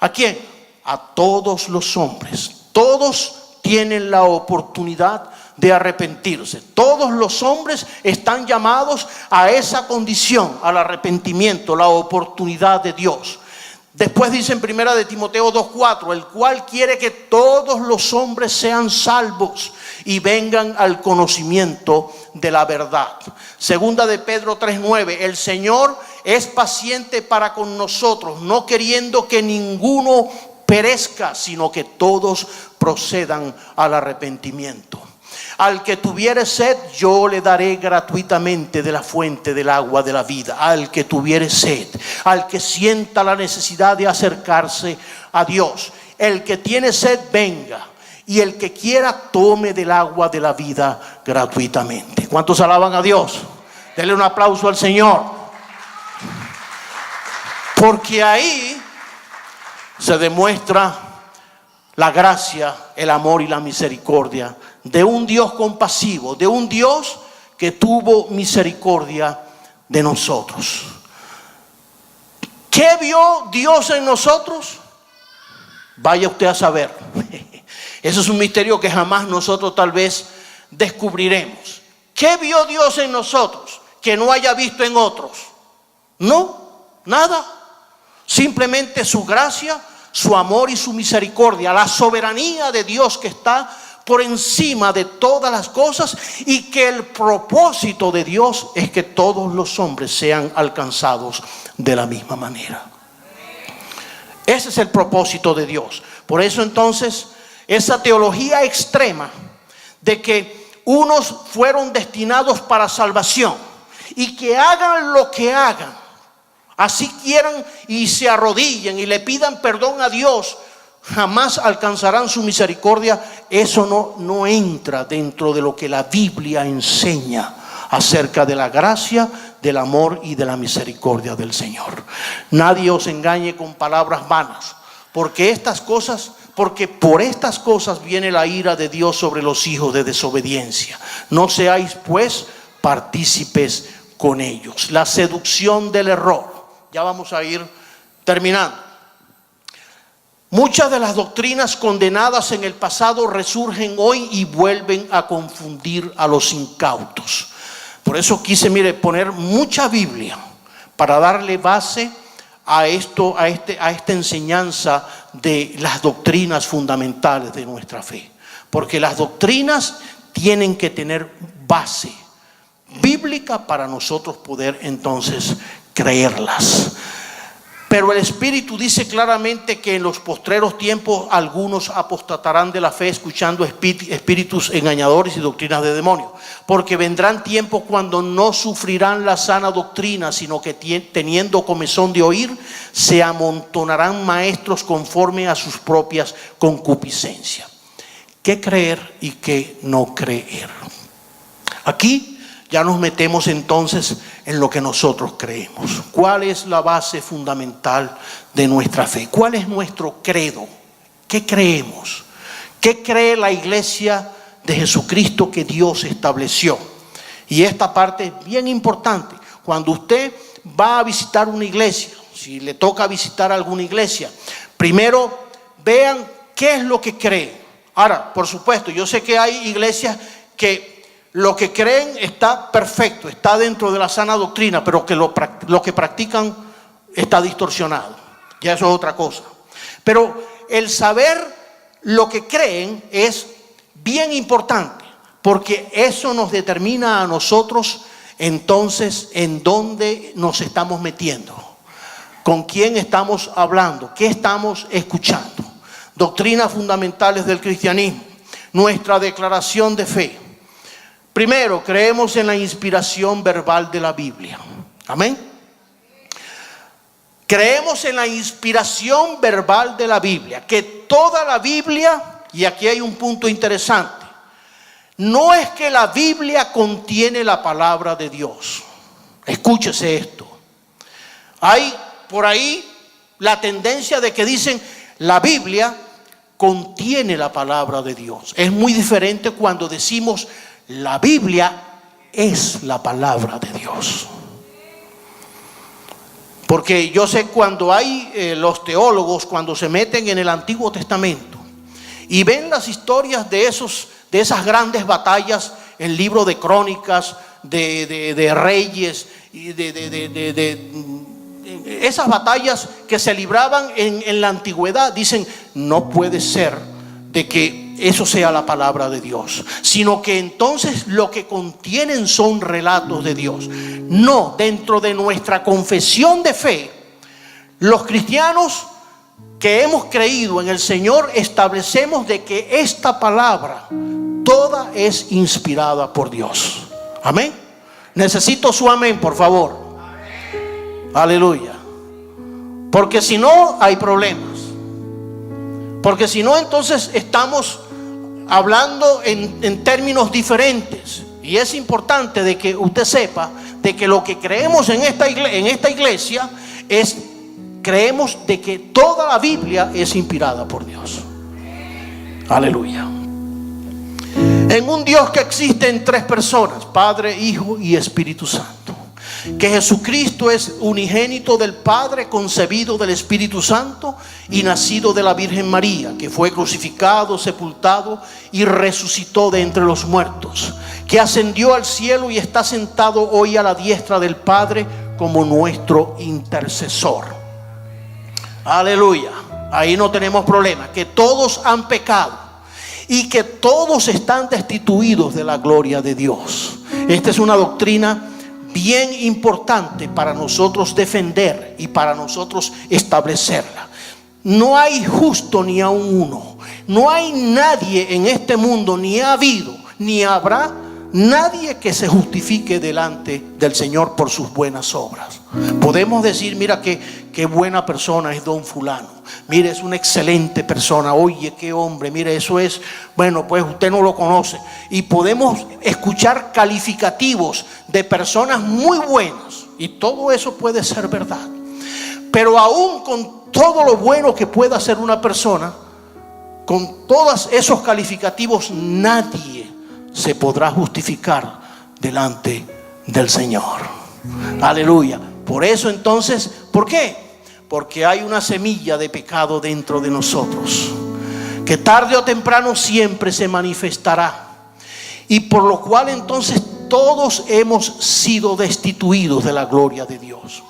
¿A quién? A todos los hombres. Todos tienen la oportunidad de arrepentirse. Todos los hombres están llamados a esa condición, al arrepentimiento, la oportunidad de Dios. Después dice en 1 de Timoteo 2:4, el cual quiere que todos los hombres sean salvos y vengan al conocimiento de la verdad. Segunda de Pedro 3:9, el Señor es paciente para con nosotros, no queriendo que ninguno perezca, sino que todos procedan al arrepentimiento. Al que tuviere sed, yo le daré gratuitamente de la fuente del agua de la vida. Al que tuviere sed, al que sienta la necesidad de acercarse a Dios. El que tiene sed, venga. Y el que quiera, tome del agua de la vida gratuitamente. ¿Cuántos alaban a Dios? Denle un aplauso al Señor. Porque ahí se demuestra la gracia, el amor y la misericordia de un Dios compasivo, de un Dios que tuvo misericordia de nosotros. ¿Qué vio Dios en nosotros? Vaya usted a saber. Eso es un misterio que jamás nosotros tal vez descubriremos. ¿Qué vio Dios en nosotros que no haya visto en otros? No, nada. Simplemente su gracia, su amor y su misericordia, la soberanía de Dios que está por encima de todas las cosas, y que el propósito de Dios es que todos los hombres sean alcanzados de la misma manera. Ese es el propósito de Dios. Por eso entonces esa teología extrema de que unos fueron destinados para salvación y que hagan lo que hagan, así quieran y se arrodillen y le pidan perdón a Dios, jamás alcanzarán su misericordia. Eso no entra dentro de lo que la Biblia enseña acerca de la gracia, del amor y de la misericordia del Señor. Nadie os engañe con palabras vanas, porque por estas cosas viene la ira de Dios sobre los hijos de desobediencia. No seáis pues partícipes con ellos. La seducción del error. Ya vamos a ir terminando. Muchas de las doctrinas condenadas en el pasado resurgen hoy y vuelven a confundir a los incautos. Por eso quise, poner mucha Biblia para darle base a esta enseñanza de las doctrinas fundamentales de nuestra fe. Porque las doctrinas tienen que tener base bíblica para nosotros poder entonces creerlas. Pero el Espíritu dice claramente que en los postreros tiempos algunos apostatarán de la fe, escuchando espíritus engañadores y doctrinas de demonios. Porque vendrán tiempos cuando no sufrirán la sana doctrina, sino que teniendo comezón de oír, se amontonarán maestros conforme a sus propias concupiscencias. ¿Qué creer y qué no creer? Aquí ya nos metemos entonces en lo que nosotros creemos. ¿Cuál es la base fundamental de nuestra fe? ¿Cuál es nuestro credo? ¿Qué creemos? ¿Qué cree la iglesia de Jesucristo que Dios estableció? Y esta parte es bien importante. Cuando usted va a visitar una iglesia, si le toca visitar alguna iglesia, primero vean qué es lo que creen. Ahora, por supuesto, yo sé que hay iglesias que lo que creen está perfecto, está dentro de la sana doctrina, pero que lo que practican está distorsionado. Ya eso es otra cosa. Pero el saber lo que creen es bien importante, porque eso nos determina a nosotros entonces en dónde nos estamos metiendo, con quién estamos hablando, qué estamos escuchando. Doctrinas fundamentales del cristianismo, nuestra declaración de fe. Primero, creemos en la inspiración verbal de la Biblia. Amén. Creemos en la inspiración verbal de la Biblia, que toda la Biblia, y aquí hay un punto interesante, no es que la Biblia contiene la palabra de Dios. Escúchese esto. Hay por ahí la tendencia de que dicen la Biblia contiene la palabra de Dios. Es muy diferente cuando decimos la Biblia es la palabra de Dios. Porque yo sé cuando hay los teólogos, cuando se meten en el Antiguo Testamento y ven las historias de esas grandes batallas, el libro de Crónicas, de Reyes, y esas batallas que se libraban en la antigüedad, dicen no puede ser de que eso sea la palabra de Dios, sino que entonces lo que contienen son relatos de Dios. No, dentro de nuestra confesión de fe, los cristianos que hemos creído en el Señor, establecemos de que esta palabra toda es inspirada por Dios. Amén. Necesito su amén, por favor. Amén. Aleluya. Porque si no, hay problemas. Porque si no, entonces estamos hablando en términos diferentes. Y es importante de que usted sepa de que lo que creemos en esta iglesia es, creemos de que toda la Biblia es inspirada por Dios. Aleluya. En un Dios que existe en tres personas, Padre, Hijo y Espíritu Santo. Que Jesucristo es unigénito del Padre, concebido del Espíritu Santo y nacido de la Virgen María, que fue crucificado, sepultado y resucitó de entre los muertos, que ascendió al cielo y está sentado hoy a la diestra del Padre como nuestro intercesor. Aleluya. Ahí no tenemos problema. Que todos han pecado y que todos están destituidos de la gloria de Dios. Esta es una doctrina bien importante para nosotros defender y para nosotros establecerla. No hay justo ni aun uno. No hay nadie en este mundo, ni ha habido, ni habrá nadie que se justifique delante del Señor por sus buenas obras. Podemos decir, mira qué buena persona es don fulano. Mire, es una excelente persona. Oye, qué hombre. Mire, eso es, bueno, pues usted no lo conoce. Y podemos escuchar calificativos de personas muy buenas. Y todo eso puede ser verdad. Pero aún con todo lo bueno que pueda hacer una persona, con todos esos calificativos, nadie se podrá justificar delante del Señor. Aleluya. Por eso entonces, ¿por qué? Porque hay una semilla de pecado dentro de nosotros, que tarde o temprano siempre se manifestará. Y por lo cual entonces todos hemos sido destituidos de la gloria de Dios.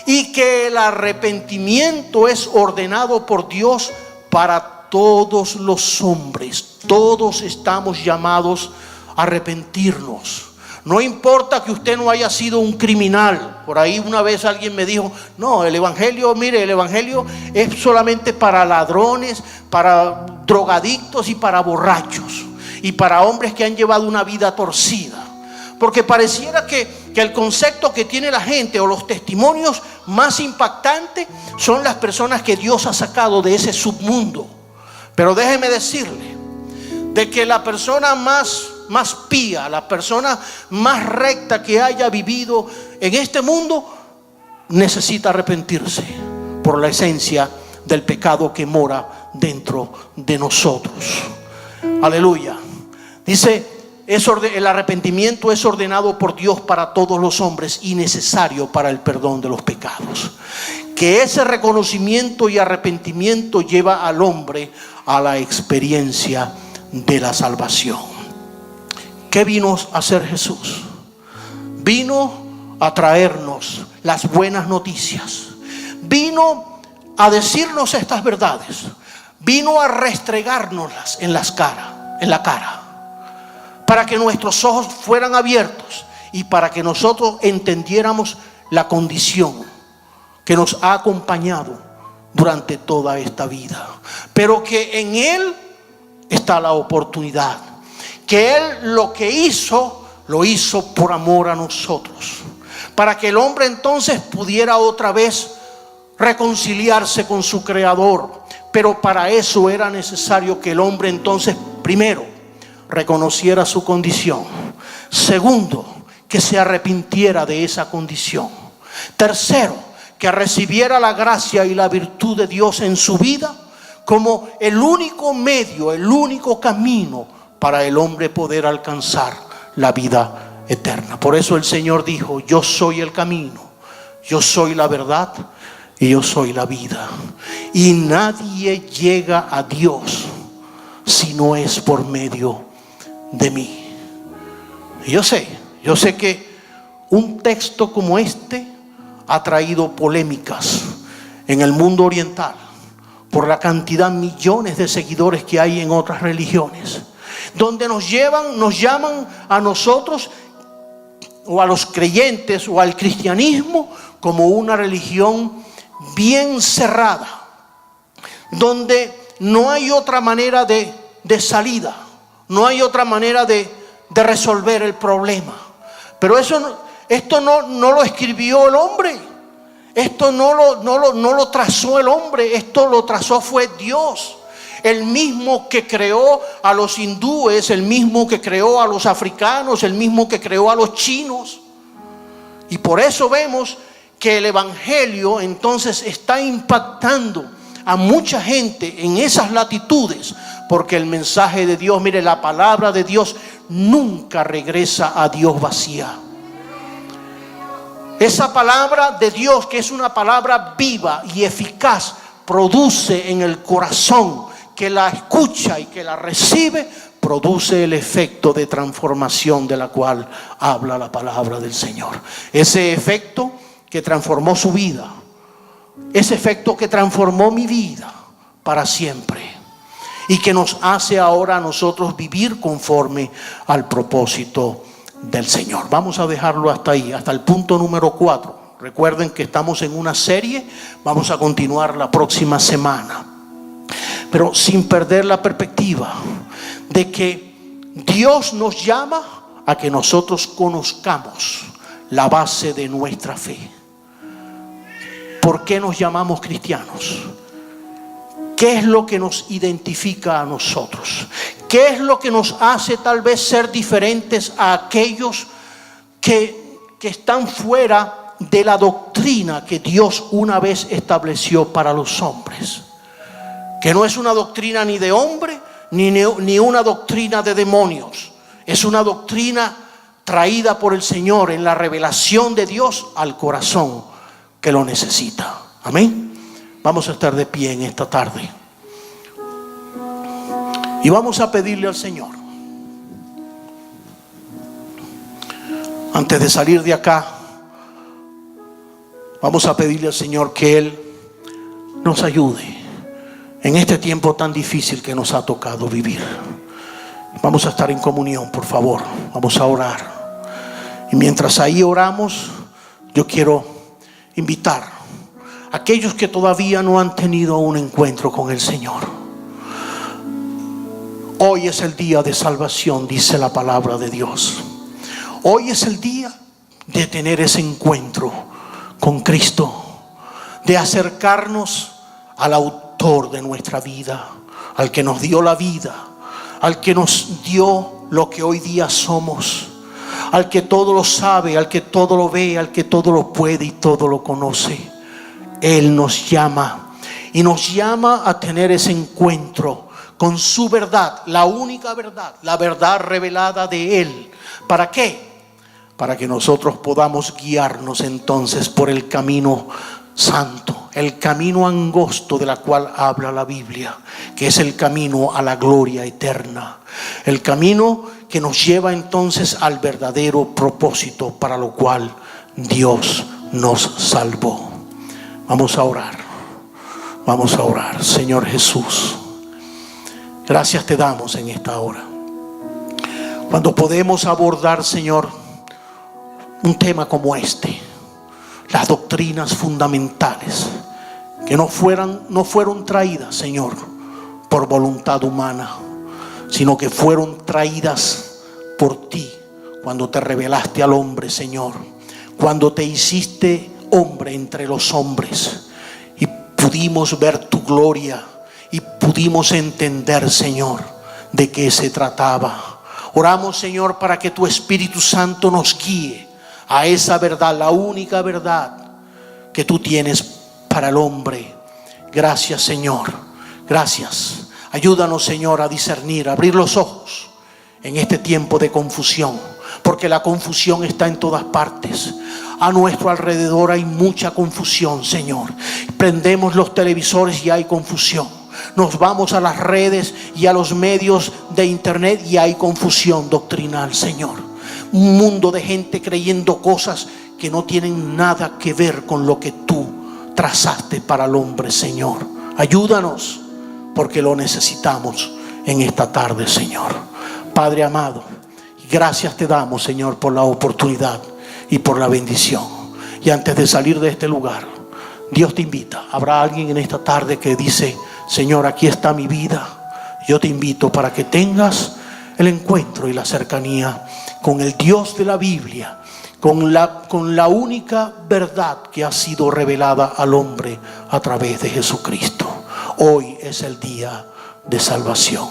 Y que el arrepentimiento es ordenado por Dios para todos los hombres. Todos estamos llamados a arrepentirnos. No importa que usted no haya sido un criminal. Por ahí una vez alguien me dijo, no, el evangelio, mire, el evangelio es solamente para ladrones, para drogadictos y para borrachos, y para hombres que han llevado una vida torcida. Porque pareciera que el concepto que tiene la gente, o los testimonios más impactantes, son las personas que Dios ha sacado de ese submundo. Pero déjeme decirle de que la persona más pía, la persona más recta que haya vivido en este mundo, necesita arrepentirse por la esencia del pecado que mora dentro de nosotros. Aleluya. Dice, el arrepentimiento es ordenado por Dios para todos los hombres y necesario para el perdón de los pecados. Que ese reconocimiento y arrepentimiento lleva al hombre a la experiencia de la salvación. ¿Qué vino a hacer Jesús? Vino a traernos las buenas noticias. Vino a decirnos estas verdades. Vino a restregárnoslas en la cara. Para que nuestros ojos fueran abiertos y para que nosotros entendiéramos la condición que nos ha acompañado durante toda esta vida. Pero que en Él está la oportunidad. Que Él lo que hizo, lo hizo por amor a nosotros. Para que el hombre entonces pudiera otra vez reconciliarse con su Creador. Pero para eso era necesario que el hombre entonces, primero, reconociera su condición. Segundo, que se arrepintiera de esa condición. Tercero, que recibiera la gracia y la virtud de Dios en su vida como el único medio, el único camino para el hombre poder alcanzar la vida eterna. Por eso el Señor dijo, yo soy el camino, yo soy la verdad y yo soy la vida. Y nadie llega a Dios si no es por medio de mí. Y yo sé que un texto como este ha traído polémicas en el mundo oriental por la cantidad, millones de seguidores que hay en otras religiones, donde nos llaman a nosotros o a los creyentes o al cristianismo como una religión bien cerrada, donde no hay otra manera de salida, no hay otra manera de resolver el problema. Pero esto no lo escribió el hombre, esto no lo trazó el hombre, esto lo trazó fue Dios. El mismo que creó a los hindúes, el mismo que creó a los africanos, el mismo que creó a los chinos. Y por eso vemos que el evangelio entonces está impactando a mucha gente en esas latitudes, porque el mensaje de Dios, mire, la palabra de Dios nunca regresa a Dios vacía. Esa palabra de Dios, que es una palabra viva y eficaz, produce en el corazón que la escucha y que la recibe, produce el efecto de transformación de la cual habla la palabra del Señor. Ese efecto que transformó su vida, ese efecto que transformó mi vida para siempre, y que nos hace ahora a nosotros vivir conforme al propósito del Señor. Vamos a dejarlo hasta ahí, hasta el punto número 4. Recuerden que estamos en una serie, vamos a continuar la próxima semana, pero sin perder la perspectiva de que Dios nos llama a que nosotros conozcamos la base de nuestra fe. ¿Por qué nos llamamos cristianos? ¿Qué es lo que nos identifica a nosotros? ¿Qué es lo que nos hace tal vez ser diferentes a aquellos que están fuera de la doctrina que Dios una vez estableció para los hombres? Que no es una doctrina ni de hombre, ni una doctrina de demonios. Es una doctrina traída por el Señor en la revelación de Dios al corazón que lo necesita. Amén. Vamos a estar de pie en esta tarde y vamos a pedirle al Señor, antes de salir de acá, vamos a pedirle al Señor que Él nos ayude en este tiempo tan difícil que nos ha tocado vivir. Vamos a estar en comunión, por favor. Vamos a orar. Y mientras ahí oramos, yo quiero invitar a aquellos que todavía no han tenido un encuentro con el Señor. Hoy es el día de salvación, dice la palabra de Dios. Hoy es el día de tener ese encuentro con Cristo, de acercarnos al autor de nuestra vida, al que nos dio la vida, al que nos dio lo que hoy día somos, al que todo lo sabe, al que todo lo ve, al que todo lo puede y todo lo conoce. Él nos llama y nos llama a tener ese encuentro con su verdad, la única verdad, la verdad revelada de Él. ¿Para qué? Para que nosotros podamos guiarnos entonces por el camino santo, el camino angosto de la cual habla la Biblia, que es el camino a la gloria eterna, el camino que nos lleva entonces al verdadero propósito para lo cual Dios nos salvó. Vamos a orar, vamos a orar. Señor Jesús, gracias te damos en esta hora, cuando podemos abordar, Señor, un tema como este, las doctrinas fundamentales que no fueron traídas, Señor, por voluntad humana, sino que fueron traídas por ti cuando te revelaste al hombre, Señor, cuando te hiciste hombre entre los hombres y pudimos ver tu gloria y pudimos entender, Señor, de qué se trataba. Oramos, Señor, para que tu Espíritu Santo nos guíe a esa verdad, la única verdad que tú tienes para el hombre. Gracias, Señor, gracias. Ayúdanos, Señor, a discernir, a abrir los ojos en este tiempo de confusión, porque la confusión está en todas partes. A nuestro alrededor hay mucha confusión, Señor. Prendemos los televisores y hay confusión. Nos vamos a las redes y a los medios de internet y hay confusión doctrinal, Señor. Un mundo de gente creyendo cosas que no tienen nada que ver con lo que tú trazaste para el hombre, Señor. Ayúdanos, porque lo necesitamos en esta tarde, Señor. Padre amado, gracias te damos, Señor, por la oportunidad y por la bendición. Y antes de salir de este lugar, Dios te invita. Habrá alguien en esta tarde que dice: Señor, aquí está mi vida. Yo te invito para que tengas el encuentro y la cercanía con el Dios de la Biblia, con la única verdad que ha sido revelada al hombre a través de Jesucristo. Hoy es el día de salvación.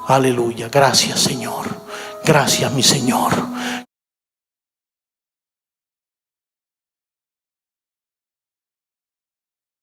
Aleluya. Gracias, Señor. Gracias, mi Señor.